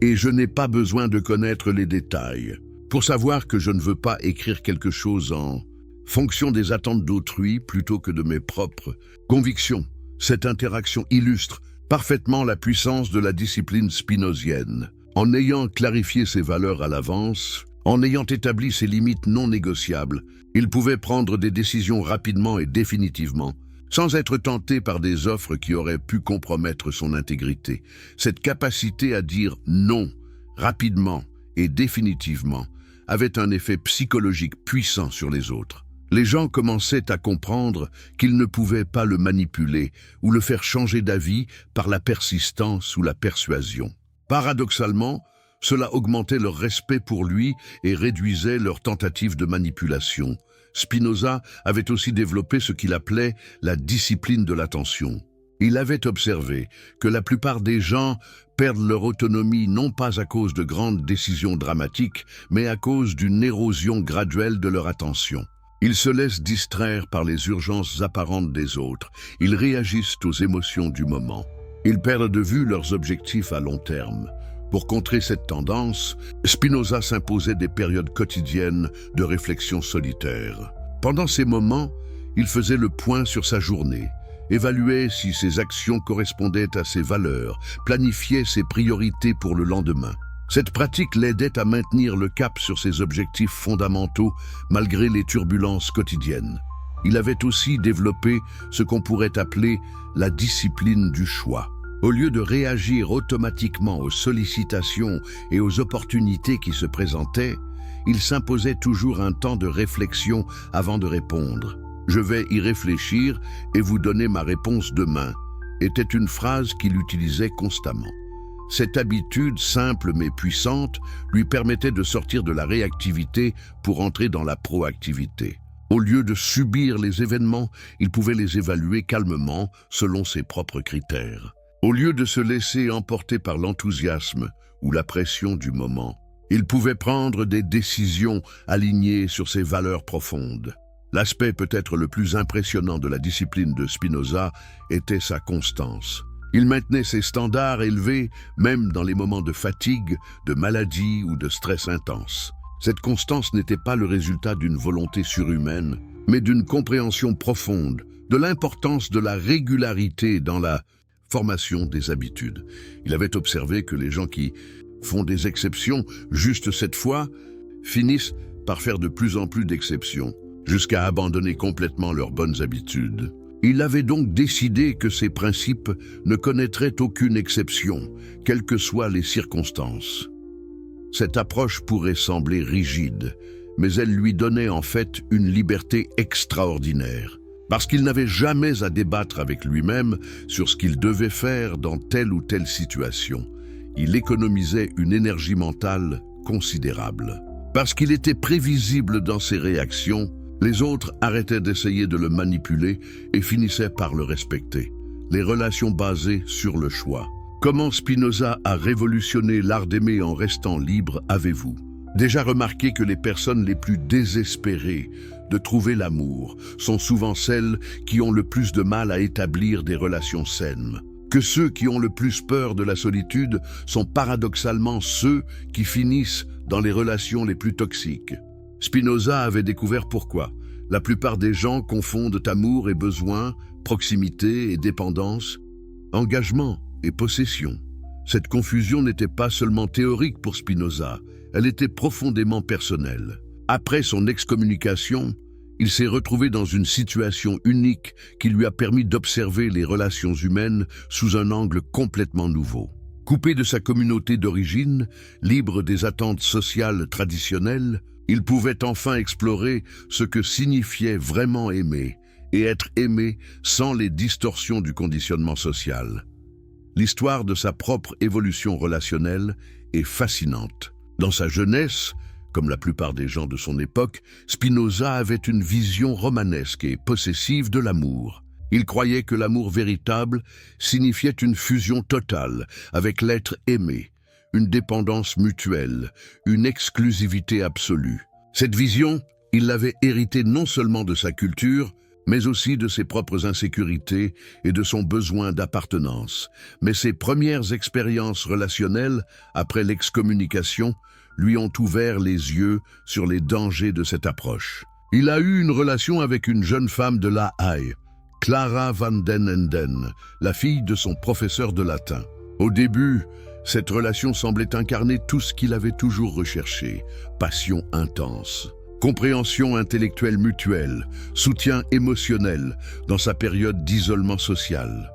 [SPEAKER 1] et je n'ai pas besoin de connaître les détails. Pour savoir que je ne veux pas écrire quelque chose en fonction des attentes d'autrui plutôt que de mes propres convictions. » Cette interaction illustre parfaitement la puissance de la discipline spinozienne. En ayant clarifié ses valeurs à l'avance, En ayant établi ces limites non négociables, il pouvait prendre des décisions rapidement et définitivement, sans être tenté par des offres qui auraient pu compromettre son intégrité. Cette capacité à dire non, rapidement et définitivement, avait un effet psychologique puissant sur les autres. Les gens commençaient à comprendre qu'ils ne pouvaient pas le manipuler ou le faire changer d'avis par la persistance ou la persuasion. Paradoxalement, cela augmentait leur respect pour lui et réduisait leurs tentatives de manipulation. Spinoza avait aussi développé ce qu'il appelait la discipline de l'attention. Il avait observé que la plupart des gens perdent leur autonomie non pas à cause de grandes décisions dramatiques, mais à cause d'une érosion graduelle de leur attention. Ils se laissent distraire par les urgences apparentes des autres. Ils réagissent aux émotions du moment. Ils perdent de vue leurs objectifs à long terme. Pour contrer cette tendance, Spinoza s'imposait des périodes quotidiennes de réflexion solitaire. Pendant ces moments, il faisait le point sur sa journée, évaluait si ses actions correspondaient à ses valeurs, planifiait ses priorités pour le lendemain. Cette pratique l'aidait à maintenir le cap sur ses objectifs fondamentaux malgré les turbulences quotidiennes. Il avait aussi développé ce qu'on pourrait appeler la discipline du choix. Au lieu de réagir automatiquement aux sollicitations et aux opportunités qui se présentaient, il s'imposait toujours un temps de réflexion avant de répondre. « Je vais y réfléchir et vous donner ma réponse demain » était une phrase qu'il utilisait constamment. Cette habitude simple mais puissante lui permettait de sortir de la réactivité pour entrer dans la proactivité. Au lieu de subir les événements, il pouvait les évaluer calmement selon ses propres critères. Au lieu de se laisser emporter par l'enthousiasme ou la pression du moment, il pouvait prendre des décisions alignées sur ses valeurs profondes. L'aspect peut-être le plus impressionnant de la discipline de Spinoza était sa constance. Il maintenait ses standards élevés même dans les moments de fatigue, de maladie ou de stress intense. Cette constance n'était pas le résultat d'une volonté surhumaine, mais d'une compréhension profonde de l'importance de la régularité dans la formation des habitudes. Il avait observé que les gens qui font des exceptions juste cette fois finissent par faire de plus en plus d'exceptions, jusqu'à abandonner complètement leurs bonnes habitudes. Il avait donc décidé que ces principes ne connaîtraient aucune exception, quelles que soient les circonstances. Cette approche pourrait sembler rigide, mais elle lui donnait en fait une liberté extraordinaire. Parce qu'il n'avait jamais à débattre avec lui-même sur ce qu'il devait faire dans telle ou telle situation. Il économisait une énergie mentale considérable. Parce qu'il était prévisible dans ses réactions, les autres arrêtaient d'essayer de le manipuler et finissaient par le respecter. Les relations basées sur le choix. Comment Spinoza a révolutionné l'art d'aimer en restant libre, avez-vous déjà remarqué que les personnes les plus désespérées de trouver l'amour sont souvent celles qui ont le plus de mal à établir des relations saines? Que ceux qui ont le plus peur de la solitude sont paradoxalement ceux qui finissent dans les relations les plus toxiques? Spinoza avait découvert pourquoi. La plupart des gens confondent amour et besoin, proximité et dépendance, engagement et possession. Cette confusion n'était pas seulement théorique pour Spinoza, elle était profondément personnelle. Après son excommunication, il s'est retrouvé dans une situation unique qui lui a permis d'observer les relations humaines sous un angle complètement nouveau. Coupé de sa communauté d'origine, libre des attentes sociales traditionnelles, il pouvait enfin explorer ce que signifiait vraiment aimer et être aimé sans les distorsions du conditionnement social. L'histoire de sa propre évolution relationnelle est fascinante. Dans sa jeunesse, comme la plupart des gens de son époque, Spinoza avait une vision romanesque et possessive de l'amour. Il croyait que l'amour véritable signifiait une fusion totale avec l'être aimé, une dépendance mutuelle, une exclusivité absolue. Cette vision, il l'avait héritée non seulement de sa culture, mais aussi de ses propres insécurités et de son besoin d'appartenance. Mais ses premières expériences relationnelles, après l'excommunication, lui ont ouvert les yeux sur les dangers de cette approche. Il a eu une relation avec une jeune femme de La Haye, Clara van den Enden, la fille de son professeur de latin. Au début, Cette relation semblait incarner tout ce qu'il avait toujours recherché: passion intense, compréhension intellectuelle mutuelle, soutien émotionnel dans sa période d'isolement social.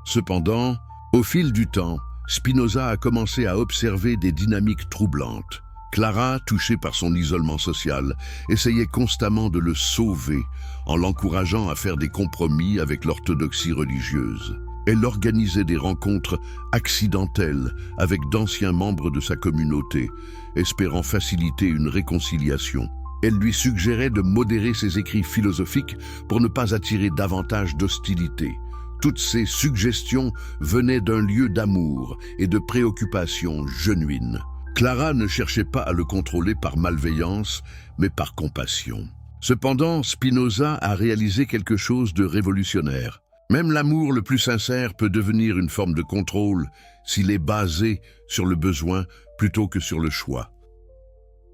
[SPEAKER 1] Cependant, au fil du temps, Spinoza a commencé à observer des dynamiques troublantes. Clara, touchée par son isolement social, essayait constamment de le sauver en l'encourageant à faire des compromis avec l'orthodoxie religieuse. Elle organisait des rencontres accidentelles avec d'anciens membres de sa communauté, espérant faciliter une réconciliation. Elle lui suggérait de modérer ses écrits philosophiques pour ne pas attirer davantage d'hostilité. Toutes ces suggestions venaient d'un lieu d'amour et de préoccupation genuine. Clara ne cherchait pas à le contrôler par malveillance, mais par compassion. Cependant, Spinoza a réalisé quelque chose de révolutionnaire. Même l'amour le plus sincère peut devenir une forme de contrôle s'il est basé sur le besoin plutôt que sur le choix.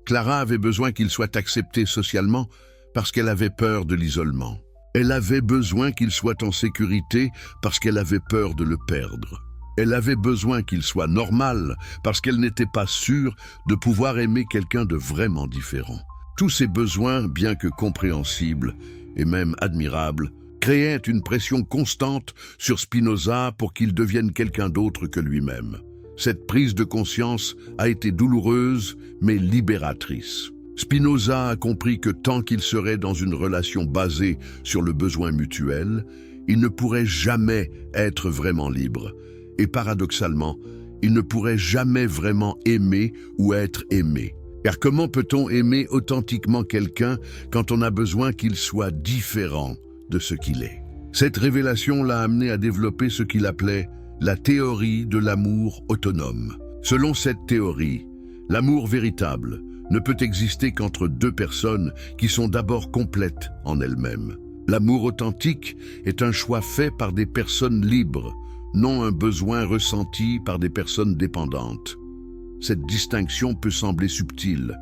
[SPEAKER 1] Clara avait besoin qu'il soit accepté socialement parce qu'elle avait peur de l'isolement. Elle avait besoin qu'il soit en sécurité parce qu'elle avait peur de le perdre. Elle avait besoin qu'il soit normal parce qu'elle n'était pas sûre de pouvoir aimer quelqu'un de vraiment différent. Tous ces besoins, bien que compréhensibles et même admirables, créaient une pression constante sur Spinoza pour qu'il devienne quelqu'un d'autre que lui-même. Cette prise de conscience a été douloureuse, mais libératrice. Spinoza a compris que tant qu'il serait dans une relation basée sur le besoin mutuel, il ne pourrait jamais être vraiment libre. Et paradoxalement, il ne pourrait jamais vraiment aimer ou être aimé. Car comment peut-on aimer authentiquement quelqu'un quand on a besoin qu'il soit différent de ce qu'il est? Cette révélation l'a amené à développer ce qu'il appelait la théorie de l'amour autonome. Selon cette théorie, l'amour véritable ne peut exister qu'entre deux personnes qui sont d'abord complètes en elles-mêmes. L'amour authentique est un choix fait par des personnes libres, non un besoin ressenti par des personnes dépendantes. Cette distinction peut sembler subtile,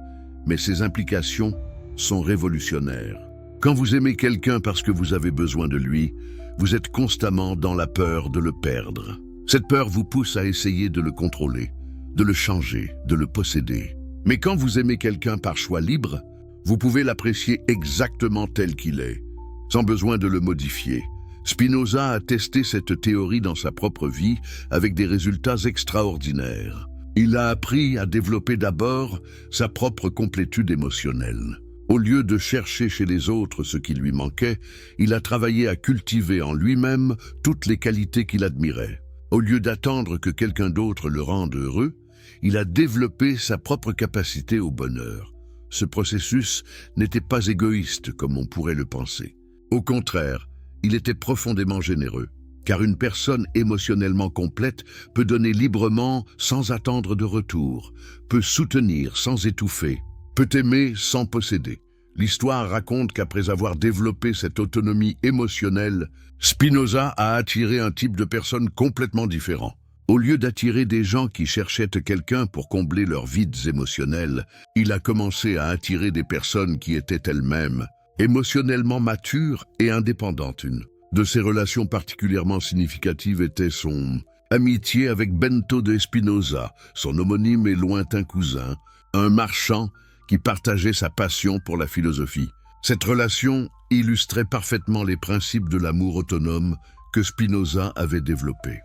[SPEAKER 1] mais ses implications sont révolutionnaires. Quand vous aimez quelqu'un parce que vous avez besoin de lui, vous êtes constamment dans la peur de le perdre. Cette peur vous pousse à essayer de le contrôler, de le changer, de le posséder. Mais quand vous aimez quelqu'un par choix libre, vous pouvez l'apprécier exactement tel qu'il est, sans besoin de le modifier. Spinoza a testé cette théorie dans sa propre vie avec des résultats extraordinaires. Il a appris à développer d'abord sa propre complétude émotionnelle. Au lieu de chercher chez les autres ce qui lui manquait, il a travaillé à cultiver en lui-même toutes les qualités qu'il admirait. Au lieu d'attendre que quelqu'un d'autre le rende heureux, il a développé sa propre capacité au bonheur. Ce processus n'était pas égoïste comme on pourrait le penser. Au contraire, il était profondément généreux, car une personne émotionnellement complète peut donner librement sans attendre de retour, peut soutenir sans étouffer, peut aimer sans posséder. L'histoire raconte qu'après avoir développé cette autonomie émotionnelle, Spinoza a attiré un type de personne complètement différent. Au lieu d'attirer des gens qui cherchaient quelqu'un pour combler leurs vides émotionnels, il a commencé à attirer des personnes qui étaient elles-mêmes émotionnellement matures et indépendantes. Une de ses relations particulièrement significatives était son amitié avec Bento de Spinoza, son homonyme et lointain cousin, un marchand qui partageait sa passion pour la philosophie. Cette relation illustrait parfaitement les principes de l'amour autonome que Spinoza avait développés.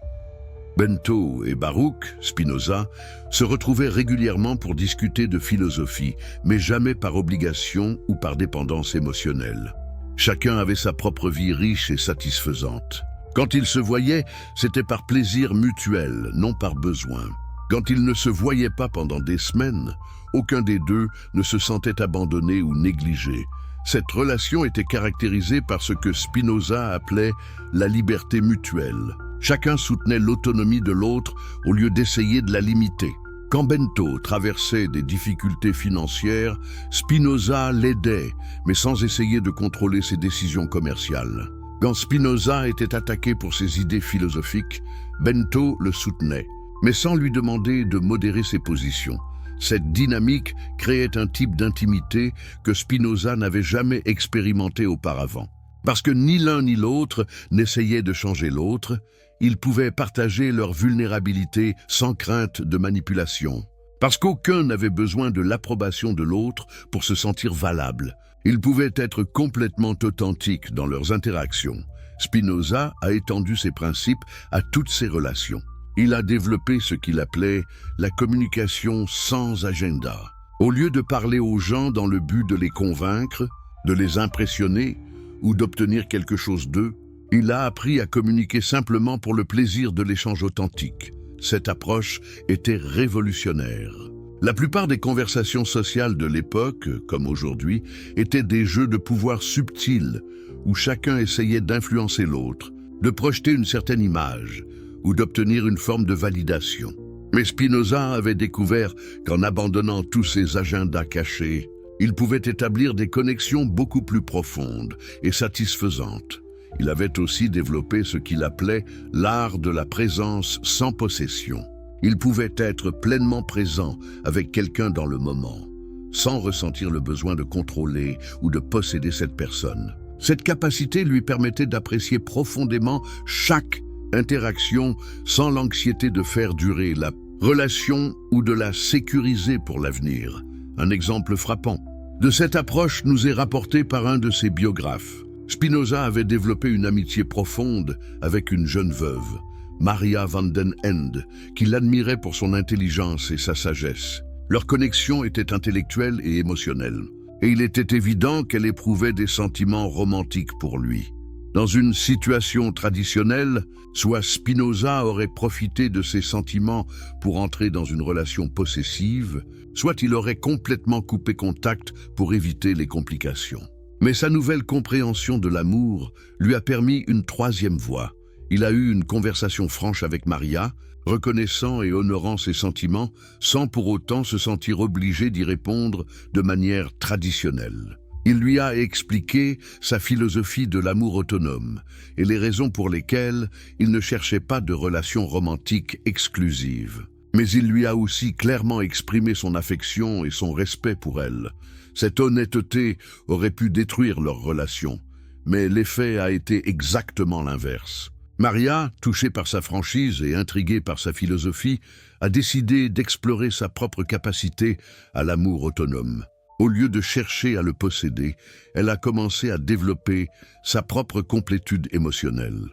[SPEAKER 1] Bento et Baruch, Spinoza, se retrouvaient régulièrement pour discuter de philosophie, mais jamais par obligation ou par dépendance émotionnelle. Chacun avait sa propre vie riche et satisfaisante. Quand ils se voyaient, c'était par plaisir mutuel, non par besoin. Quand ils ne se voyaient pas pendant des semaines, aucun des deux ne se sentait abandonné ou négligé. Cette relation était caractérisée par ce que Spinoza appelait la liberté mutuelle. Chacun soutenait l'autonomie de l'autre au lieu d'essayer de la limiter. Quand Bento traversait des difficultés financières, Spinoza l'aidait, mais sans essayer de contrôler ses décisions commerciales. Quand Spinoza était attaqué pour ses idées philosophiques, Bento le soutenait, mais sans lui demander de modérer ses positions. Cette dynamique créait un type d'intimité que Spinoza n'avait jamais expérimenté auparavant. Parce que ni l'un ni l'autre n'essayait de changer l'autre, ils pouvaient partager leur vulnérabilité sans crainte de manipulation. Parce qu'aucun n'avait besoin de l'approbation de l'autre pour se sentir valable. Ils pouvaient être complètement authentiques dans leurs interactions. Spinoza a étendu ses principes à toutes ses relations. Il a développé ce qu'il appelait la communication sans agenda. Au lieu de parler aux gens dans le but de les convaincre, de les impressionner ou d'obtenir quelque chose d'eux, il a appris à communiquer simplement pour le plaisir de l'échange authentique. Cette approche était révolutionnaire. La plupart des conversations sociales de l'époque, comme aujourd'hui, étaient des jeux de pouvoir subtils, où chacun essayait d'influencer l'autre, de projeter une certaine image, ou d'obtenir une forme de validation. Mais Spinoza avait découvert qu'en abandonnant tous ces agendas cachés, il pouvait établir des connexions beaucoup plus profondes et satisfaisantes. Il avait aussi développé ce qu'il appelait l'art de la présence sans possession. Il pouvait être pleinement présent avec quelqu'un dans le moment, sans ressentir le besoin de contrôler ou de posséder cette personne. Cette capacité lui permettait d'apprécier profondément chaque interaction sans l'anxiété de faire durer la relation ou de la sécuriser pour l'avenir. Un exemple frappant. De cette approche nous est rapporté par un de ses biographes. Spinoza avait développé une amitié profonde avec une jeune veuve, Maria van den Ende, qui l'admirait pour son intelligence et sa sagesse. Leur connexion était intellectuelle et émotionnelle, et il était évident qu'elle éprouvait des sentiments romantiques pour lui. Dans une situation traditionnelle, soit Spinoza aurait profité de ses sentiments pour entrer dans une relation possessive, soit il aurait complètement coupé contact pour éviter les complications. Mais sa nouvelle compréhension de l'amour lui a permis une troisième voie. Il a eu une conversation franche avec Maria, reconnaissant et honorant ses sentiments, sans pour autant se sentir obligé d'y répondre de manière traditionnelle. Il lui a expliqué sa philosophie de l'amour autonome et les raisons pour lesquelles il ne cherchait pas de relation romantique exclusive. Mais il lui a aussi clairement exprimé son affection et son respect pour elle. Cette honnêteté aurait pu détruire leur relation, mais l'effet a été exactement l'inverse. Maria, touchée par sa franchise et intriguée par sa philosophie, a décidé d'explorer sa propre capacité à l'amour autonome. Au lieu de chercher à le posséder, elle a commencé à développer sa propre complétude émotionnelle.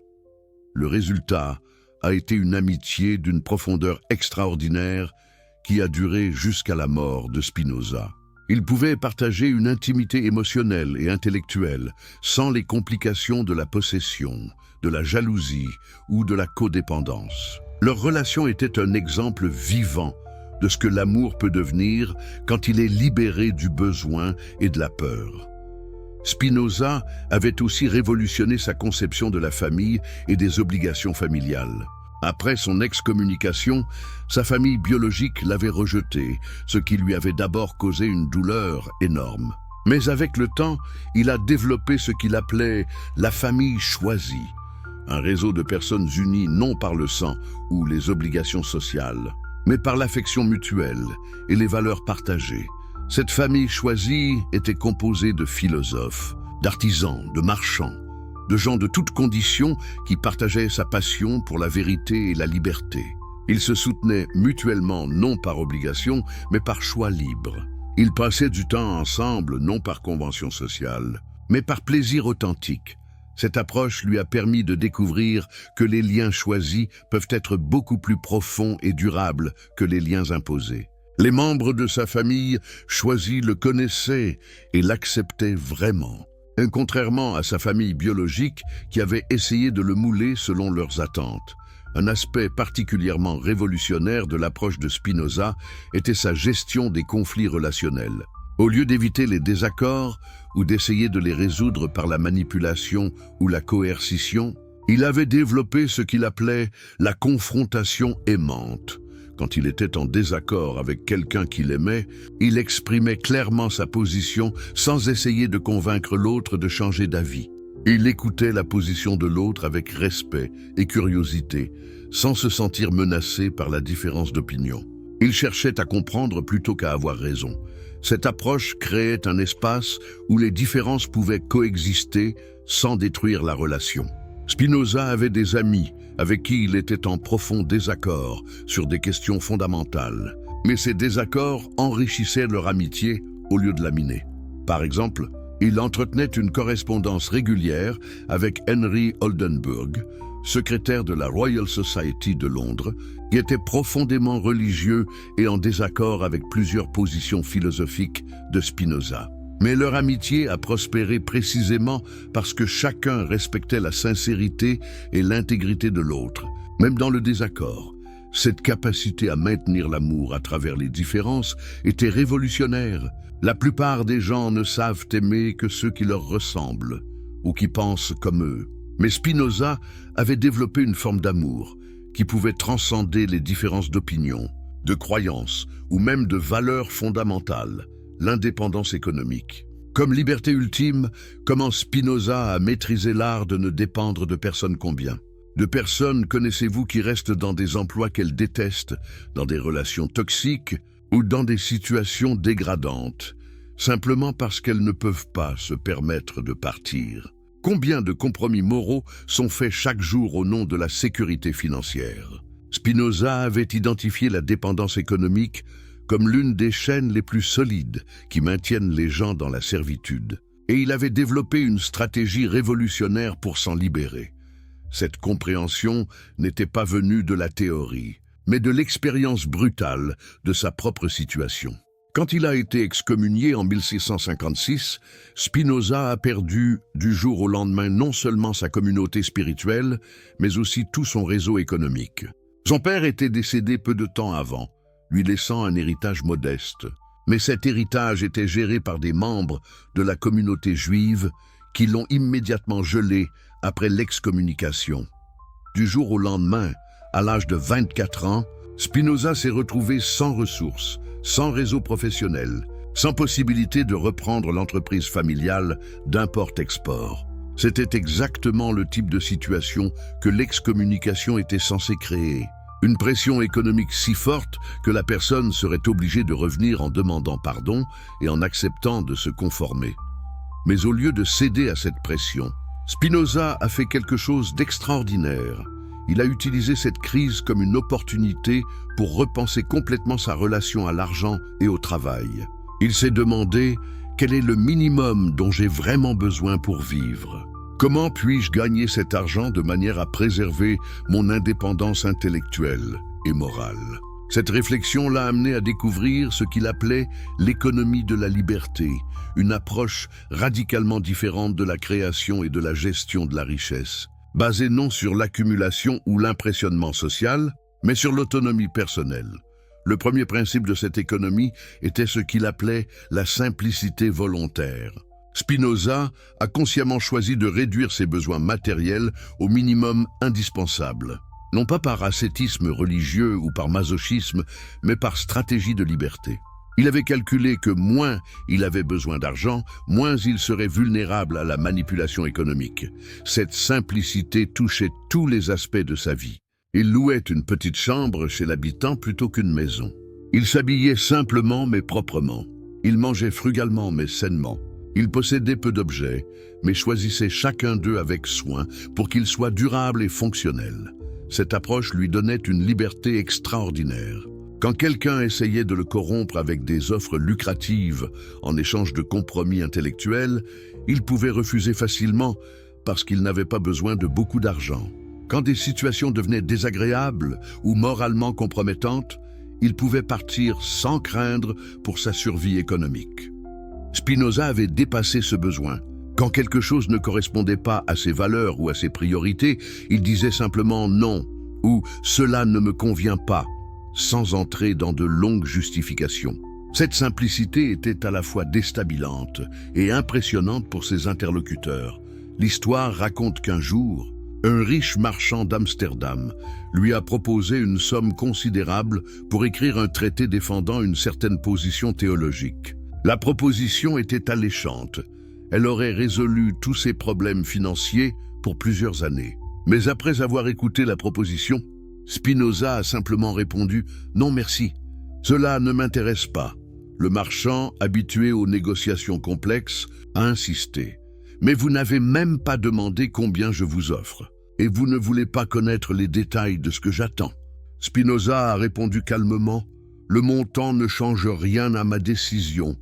[SPEAKER 1] Le résultat a été une amitié d'une profondeur extraordinaire qui a duré jusqu'à la mort de Spinoza. Ils pouvaient partager une intimité émotionnelle et intellectuelle sans les complications de la possession, de la jalousie ou de la codépendance. Leur relation était un exemple vivant de ce que l'amour peut devenir quand il est libéré du besoin et de la peur. Spinoza avait aussi révolutionné sa conception de la famille et des obligations familiales. Après son excommunication, sa famille biologique l'avait rejeté, ce qui lui avait d'abord causé une douleur énorme. Mais avec le temps, il a développé ce qu'il appelait la famille choisie, un réseau de personnes unies non par le sang ou les obligations sociales, mais par l'affection mutuelle et les valeurs partagées. Cette famille choisie était composée de philosophes, d'artisans, de marchands, de gens de toutes conditions qui partageaient sa passion pour la vérité et la liberté. Ils se soutenaient mutuellement non par obligation, mais par choix libre. Ils passaient du temps ensemble non par convention sociale, mais par plaisir authentique. Cette approche lui a permis de découvrir que les liens choisis peuvent être beaucoup plus profonds et durables que les liens imposés. Les membres de sa famille choisie le connaissaient et l'acceptaient vraiment. Contrairement à sa famille biologique qui avait essayé de le mouler selon leurs attentes. Un aspect particulièrement révolutionnaire de l'approche de Spinoza était sa gestion des conflits relationnels. Au lieu d'éviter les désaccords ou d'essayer de les résoudre par la manipulation ou la coercition, il avait développé ce qu'il appelait la confrontation aimante. Quand il était en désaccord avec quelqu'un qu'il aimait, il exprimait clairement sa position sans essayer de convaincre l'autre de changer d'avis. Il écoutait la position de l'autre avec respect et curiosité, sans se sentir menacé par la différence d'opinion. Il cherchait à comprendre plutôt qu'à avoir raison. Cette approche créait un espace où les différences pouvaient coexister sans détruire la relation. Spinoza avait des amis avec qui il était en profond désaccord sur des questions fondamentales, mais ces désaccords enrichissaient leur amitié au lieu de la miner. Par exemple, il entretenait une correspondance régulière avec Henry Oldenburg, secrétaire de la Royal Society de Londres, qui était profondément religieux et en désaccord avec plusieurs positions philosophiques de Spinoza. Mais leur amitié a prospéré précisément parce que chacun respectait la sincérité et l'intégrité de l'autre, même dans le désaccord. Cette capacité à maintenir l'amour à travers les différences était révolutionnaire. La plupart des gens ne savent aimer que ceux qui leur ressemblent ou qui pensent comme eux. Mais Spinoza avait développé une forme d'amour qui pouvait transcender les différences d'opinion, de croyances ou même de valeurs fondamentales, l'indépendance économique. Comme liberté ultime, comment Spinoza a maîtrisé l'art de ne dépendre de personne combien. De personnes connaissez-vous qui restent dans des emplois qu'elles détestent, dans des relations toxiques ou dans des situations dégradantes, simplement parce qu'elles ne peuvent pas se permettre de partir? Combien de compromis moraux sont faits chaque jour au nom de la sécurité financière? Spinoza avait identifié la dépendance économique comme l'une des chaînes les plus solides qui maintiennent les gens dans la servitude. Et il avait développé une stratégie révolutionnaire pour s'en libérer. Cette compréhension n'était pas venue de la théorie, mais de l'expérience brutale de sa propre situation. Quand il a été excommunié en 1656, Spinoza a perdu du jour au lendemain non seulement sa communauté spirituelle, mais aussi tout son réseau économique. Son père était décédé peu de temps avant, lui laissant un héritage modeste. Mais cet héritage était géré par des membres de la communauté juive qui l'ont immédiatement gelé après l'excommunication. Du jour au lendemain, à l'âge de 24 ans, Spinoza s'est retrouvé sans ressources, sans réseau professionnel, sans possibilité de reprendre l'entreprise familiale d'import-export. C'était exactement le type de situation que l'excommunication était censée créer. Une pression économique si forte que la personne serait obligée de revenir en demandant pardon et en acceptant de se conformer. Mais au lieu de céder à cette pression, Spinoza a fait quelque chose d'extraordinaire. Il a utilisé cette crise comme une opportunité pour repenser complètement sa relation à l'argent et au travail. Il s'est demandé quel est le minimum dont j'ai vraiment besoin pour vivre. Comment puis-je gagner cet argent de manière à préserver mon indépendance intellectuelle et morale? Cette réflexion l'a amené à découvrir ce qu'il appelait l'économie de la liberté, une approche radicalement différente de la création et de la gestion de la richesse, basée non sur l'accumulation ou l'impressionnement social, mais sur l'autonomie personnelle. Le premier principe de cette économie était ce qu'il appelait la simplicité volontaire. Spinoza a consciemment choisi de réduire ses besoins matériels au minimum indispensable, non pas par ascétisme religieux ou par masochisme, mais par stratégie de liberté. Il avait calculé que moins il avait besoin d'argent, moins il serait vulnérable à la manipulation économique. Cette simplicité touchait tous les aspects de sa vie. Il louait une petite chambre chez l'habitant plutôt qu'une maison. Il s'habillait simplement mais proprement. Il mangeait frugalement mais sainement. Il possédait peu d'objets, mais choisissait chacun d'eux avec soin pour qu'ils soient durables et fonctionnels. Cette approche lui donnait une liberté extraordinaire. Quand quelqu'un essayait de le corrompre avec des offres lucratives en échange de compromis intellectuels, il pouvait refuser facilement parce qu'il n'avait pas besoin de beaucoup d'argent. Quand des situations devenaient désagréables ou moralement compromettantes, il pouvait partir sans craindre pour sa survie économique. Spinoza avait dépassé ce besoin. Quand quelque chose ne correspondait pas à ses valeurs ou à ses priorités, il disait simplement non ou « cela ne me convient pas », sans entrer dans de longues justifications. Cette simplicité était à la fois déstabilisante et impressionnante pour ses interlocuteurs. L'histoire raconte qu'un jour, un riche marchand d'Amsterdam lui a proposé une somme considérable pour écrire un traité défendant une certaine position théologique. La proposition était alléchante. Elle aurait résolu tous ses problèmes financiers pour plusieurs années. Mais après avoir écouté la proposition, Spinoza a simplement répondu « Non merci, cela ne m'intéresse pas ». Le marchand, habitué aux négociations complexes, a insisté. Mais vous n'avez même pas demandé combien je vous offre. Et vous ne voulez pas connaître les détails de ce que j'attends. » Spinoza a répondu calmement, « Le montant ne change rien à ma décision,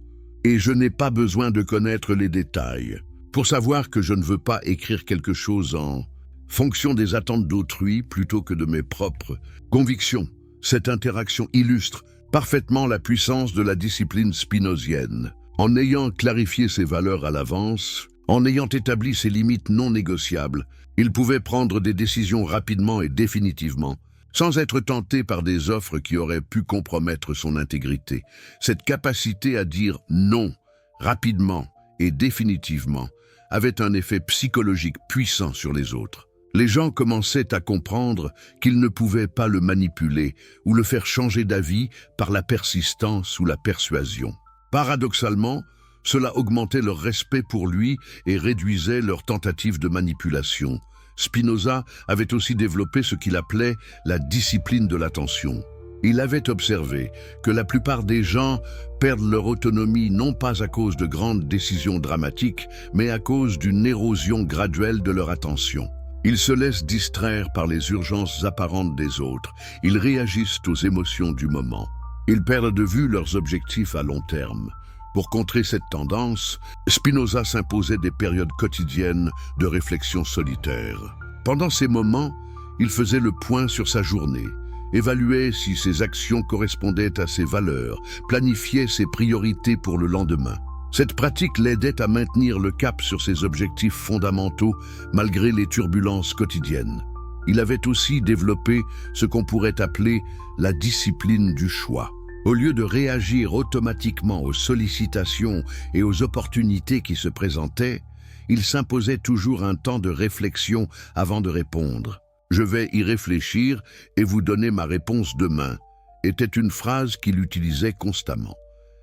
[SPEAKER 1] et je n'ai pas besoin de connaître les détails. Pour savoir que je ne veux pas écrire quelque chose en fonction des attentes d'autrui plutôt que de mes propres convictions. » Cette interaction illustre parfaitement la puissance de la discipline spinozienne. En ayant clarifié ses valeurs à l'avance, en ayant établi ses limites non négociables, il pouvait prendre des décisions rapidement et définitivement, sans être tenté par des offres qui auraient pu compromettre son intégrité. Cette capacité à dire non, rapidement et définitivement, avait un effet psychologique puissant sur les autres. Les gens commençaient à comprendre qu'ils ne pouvaient pas le manipuler ou le faire changer d'avis par la persistance ou la persuasion. Paradoxalement, cela augmentait leur respect pour lui et réduisait leurs tentatives de manipulation. Spinoza avait aussi développé ce qu'il appelait la discipline de l'attention. Il avait observé que la plupart des gens perdent leur autonomie non pas à cause de grandes décisions dramatiques, mais à cause d'une érosion graduelle de leur attention. Ils se laissent distraire par les urgences apparentes des autres. Ils réagissent aux émotions du moment. Ils perdent de vue leurs objectifs à long terme. Pour contrer cette tendance, Spinoza s'imposait des périodes quotidiennes de réflexion solitaire. Pendant ces moments, il faisait le point sur sa journée, évaluait si ses actions correspondaient à ses valeurs, planifiait ses priorités pour le lendemain. Cette pratique l'aidait à maintenir le cap sur ses objectifs fondamentaux malgré les turbulences quotidiennes. Il avait aussi développé ce qu'on pourrait appeler la discipline du choix. Au lieu de réagir automatiquement aux sollicitations et aux opportunités qui se présentaient, il s'imposait toujours un temps de réflexion avant de répondre. « Je vais y réfléchir et vous donner ma réponse demain » était une phrase qu'il utilisait constamment.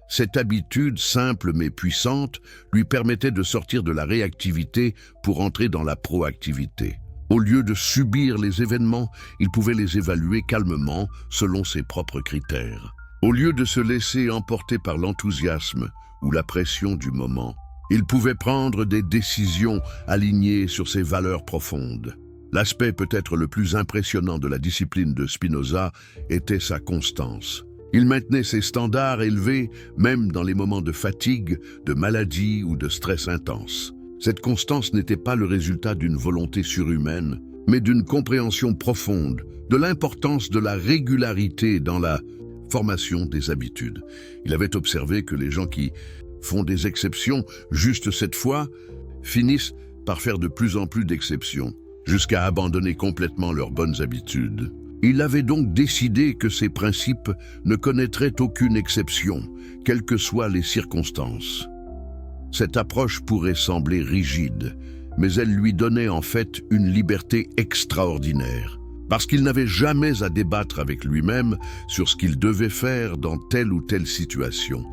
[SPEAKER 1] Cette habitude simple mais puissante lui permettait de sortir de la réactivité pour entrer dans la proactivité. Au lieu de subir les événements, il pouvait les évaluer calmement selon ses propres critères. Au lieu de se laisser emporter par l'enthousiasme ou la pression du moment, il pouvait prendre des décisions alignées sur ses valeurs profondes. L'aspect peut-être le plus impressionnant de la discipline de Spinoza était sa constance. Il maintenait ses standards élevés même dans les moments de fatigue, de maladie ou de stress intense. Cette constance n'était pas le résultat d'une volonté surhumaine, mais d'une compréhension profonde de l'importance de la régularité dans la formation des habitudes. Il avait observé que les gens qui font des exceptions juste cette fois finissent par faire de plus en plus d'exceptions, jusqu'à abandonner complètement leurs bonnes habitudes. Il avait donc décidé que ces principes ne connaîtraient aucune exception, quelles que soient les circonstances. Cette approche pourrait sembler rigide, mais elle lui donnait en fait une liberté extraordinaire. Parce qu'il n'avait jamais à débattre avec lui-même sur ce qu'il devait faire dans telle ou telle situation.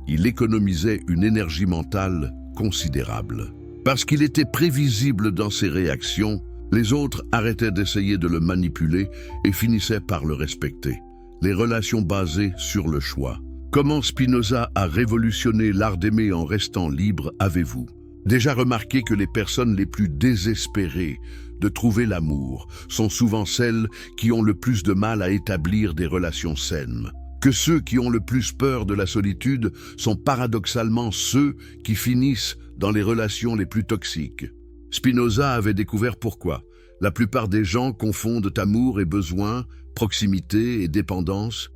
[SPEAKER 1] Il économisait une énergie mentale considérable. Parce qu'il était prévisible dans ses réactions, les autres arrêtaient d'essayer de le manipuler et finissaient par le respecter. Les relations basées sur le choix. Comment Spinoza a révolutionné l'art d'aimer en restant libre, avez-vous déjà remarqué que les personnes les plus désespérées de trouver l'amour sont souvent celles qui ont le plus de mal à établir des relations saines? Que ceux qui ont le plus peur de la solitude sont paradoxalement ceux qui finissent dans les relations les plus toxiques? Spinoza avait découvert pourquoi. La plupart des gens confondent amour et besoin, proximité et dépendance,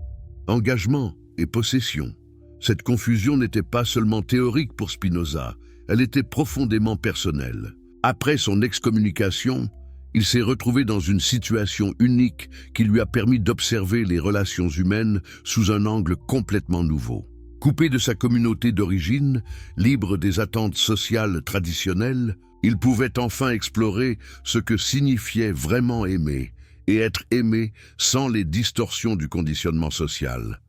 [SPEAKER 1] engagement et possession. Cette confusion n'était pas seulement théorique pour Spinoza, elle était profondément personnelle. Après son excommunication, il s'est retrouvé dans une situation unique qui lui a permis d'observer les relations humaines sous un angle complètement nouveau. Coupé de sa communauté d'origine, libre des attentes sociales traditionnelles, il pouvait enfin explorer ce que signifiait vraiment aimer et être aimé sans les distorsions du conditionnement social.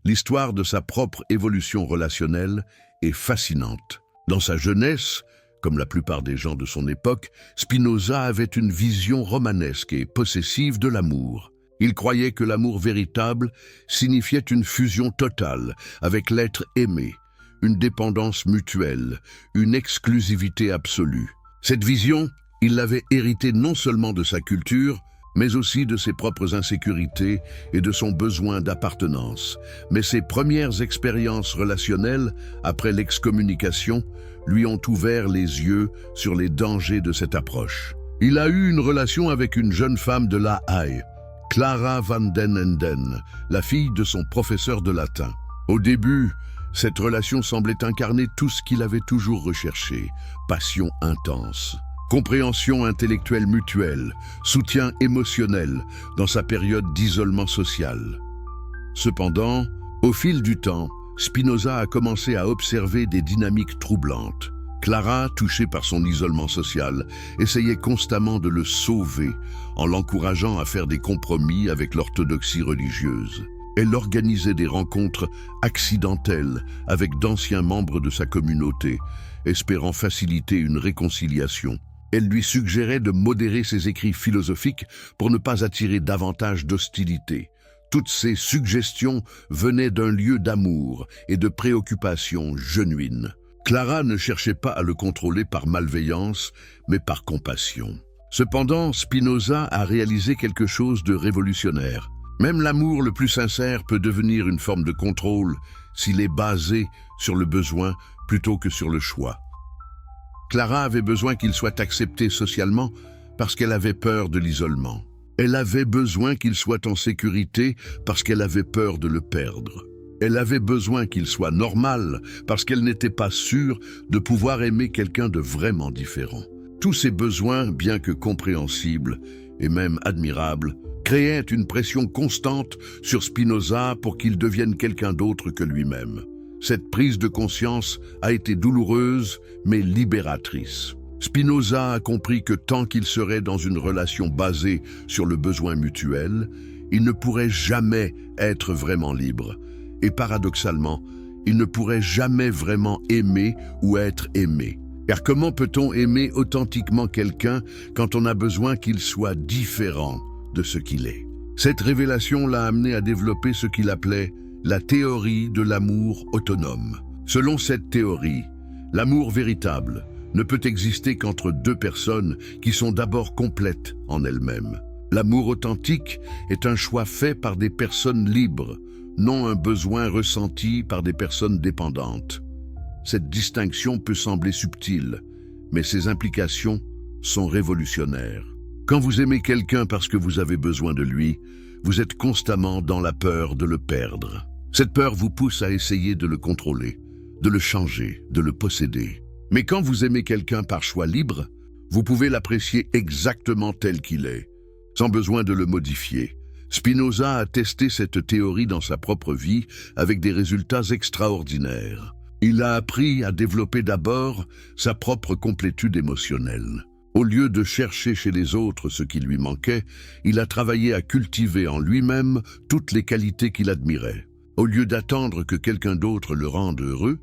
[SPEAKER 1] L'histoire de sa propre évolution relationnelle est fascinante. Dans sa jeunesse, comme la plupart des gens de son époque, Spinoza avait une vision romanesque et possessive de l'amour. Il croyait que l'amour véritable signifiait une fusion totale avec l'être aimé, une dépendance mutuelle, une exclusivité absolue. Cette vision, il l'avait héritée non seulement de sa culture, mais aussi de ses propres insécurités et de son besoin d'appartenance. Mais ses premières expériences relationnelles, après l'excommunication, lui ont ouvert les yeux sur les dangers de cette approche. Il a eu une relation avec une jeune femme de La Haye, Clara van den Enden, la fille de son professeur de latin. Au début, cette relation semblait incarner tout ce qu'il avait toujours recherché, passion intense, compréhension intellectuelle mutuelle, soutien émotionnel dans sa période d'isolement social. Cependant, au fil du temps, Spinoza a commencé à observer des dynamiques troublantes. Clara, touchée par son isolement social, essayait constamment de le sauver en l'encourageant à faire des compromis avec l'orthodoxie religieuse. Elle organisait des rencontres accidentelles avec d'anciens membres de sa communauté, espérant faciliter une réconciliation. Elle lui suggérait de modérer ses écrits philosophiques pour ne pas attirer davantage d'hostilité. Toutes ces suggestions venaient d'un lieu d'amour et de préoccupation genuine. Clara ne cherchait pas à le contrôler par malveillance, mais par compassion. Cependant, Spinoza a réalisé quelque chose de révolutionnaire. Même l'amour le plus sincère peut devenir une forme de contrôle s'il est basé sur le besoin plutôt que sur le choix. Clara avait besoin qu'il soit accepté socialement parce qu'elle avait peur de l'isolement. Elle avait besoin qu'il soit en sécurité parce qu'elle avait peur de le perdre. Elle avait besoin qu'il soit normal parce qu'elle n'était pas sûre de pouvoir aimer quelqu'un de vraiment différent. Tous ces besoins, bien que compréhensibles et même admirables, créaient une pression constante sur Spinoza pour qu'il devienne quelqu'un d'autre que lui-même. Cette prise de conscience a été douloureuse, mais libératrice. Spinoza a compris que tant qu'il serait dans une relation basée sur le besoin mutuel, il ne pourrait jamais être vraiment libre. Et paradoxalement, il ne pourrait jamais vraiment aimer ou être aimé. Car comment peut-on aimer authentiquement quelqu'un quand on a besoin qu'il soit différent de ce qu'il est? Cette révélation l'a amené à développer ce qu'il appelait la théorie de l'amour autonome. Selon cette théorie, l'amour véritable ne peut exister qu'entre deux personnes qui sont d'abord complètes en elles-mêmes. L'amour authentique est un choix fait par des personnes libres, non un besoin ressenti par des personnes dépendantes. Cette distinction peut sembler subtile, mais ses implications sont révolutionnaires. Quand vous aimez quelqu'un parce que vous avez besoin de lui, vous êtes constamment dans la peur de le perdre. Cette peur vous pousse à essayer de le contrôler, de le changer, de le posséder. Mais quand vous aimez quelqu'un par choix libre, vous pouvez l'apprécier exactement tel qu'il est, sans besoin de le modifier. Spinoza a testé cette théorie dans sa propre vie avec des résultats extraordinaires. Il a appris à développer d'abord sa propre complétude émotionnelle. Au lieu de chercher chez les autres ce qui lui manquait, il a travaillé à cultiver en lui-même toutes les qualités qu'il admirait. Au lieu d'attendre que quelqu'un d'autre le rende heureux,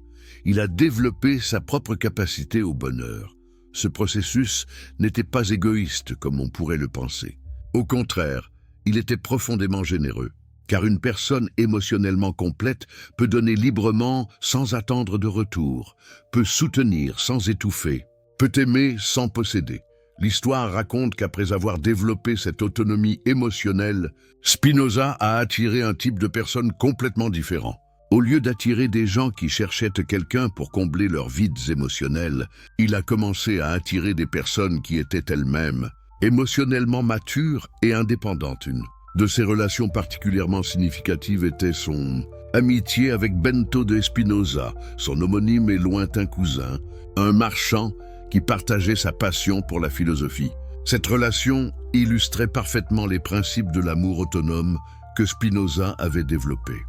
[SPEAKER 1] il a développé sa propre capacité au bonheur. Ce processus n'était pas égoïste comme on pourrait le penser. Au contraire, il était profondément généreux, car une personne émotionnellement complète peut donner librement sans attendre de retour, peut soutenir sans étouffer, peut aimer sans posséder. L'histoire raconte qu'après avoir développé cette autonomie émotionnelle, Spinoza a attiré un type de personne complètement différent. Au lieu d'attirer des gens qui cherchaient quelqu'un pour combler leurs vides émotionnels, il a commencé à attirer des personnes qui étaient elles-mêmes émotionnellement matures et indépendantes. Une de ses relations particulièrement significatives était son amitié avec Bento de Spinoza, son homonyme et lointain cousin, un marchand qui partageait sa passion pour la philosophie. Cette relation illustrait parfaitement les principes de l'amour autonome que Spinoza avait développés.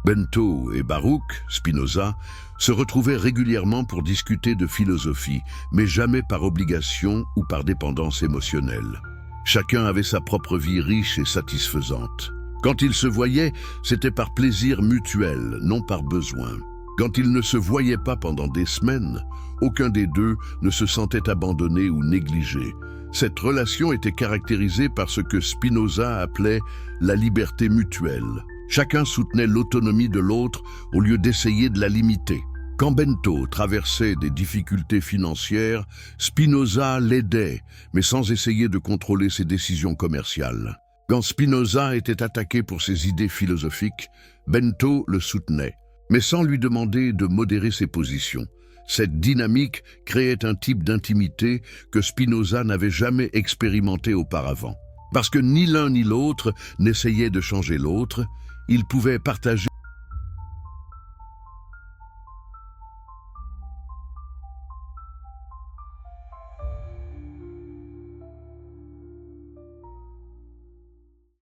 [SPEAKER 1] Bento et Baruch, Spinoza, se retrouvaient régulièrement pour discuter de philosophie, mais jamais par obligation ou par dépendance émotionnelle. Chacun avait sa propre vie riche et satisfaisante. Quand ils se voyaient, c'était par plaisir mutuel, non par besoin. Quand ils ne se voyaient pas pendant des semaines, aucun des deux ne se sentait abandonné ou négligé. Cette relation était caractérisée par ce que Spinoza appelait la liberté mutuelle. Chacun soutenait l'autonomie de l'autre au lieu d'essayer de la limiter. Quand Bento traversait des difficultés financières, Spinoza l'aidait, mais sans essayer de contrôler ses décisions commerciales. Quand Spinoza était attaqué pour ses idées philosophiques, Bento le soutenait, mais sans lui demander de modérer ses positions. Cette dynamique créait un type d'intimité que Spinoza n'avait jamais expérimenté auparavant. Parce que ni l'un ni l'autre n'essayait de changer l'autre, ils pouvaient partager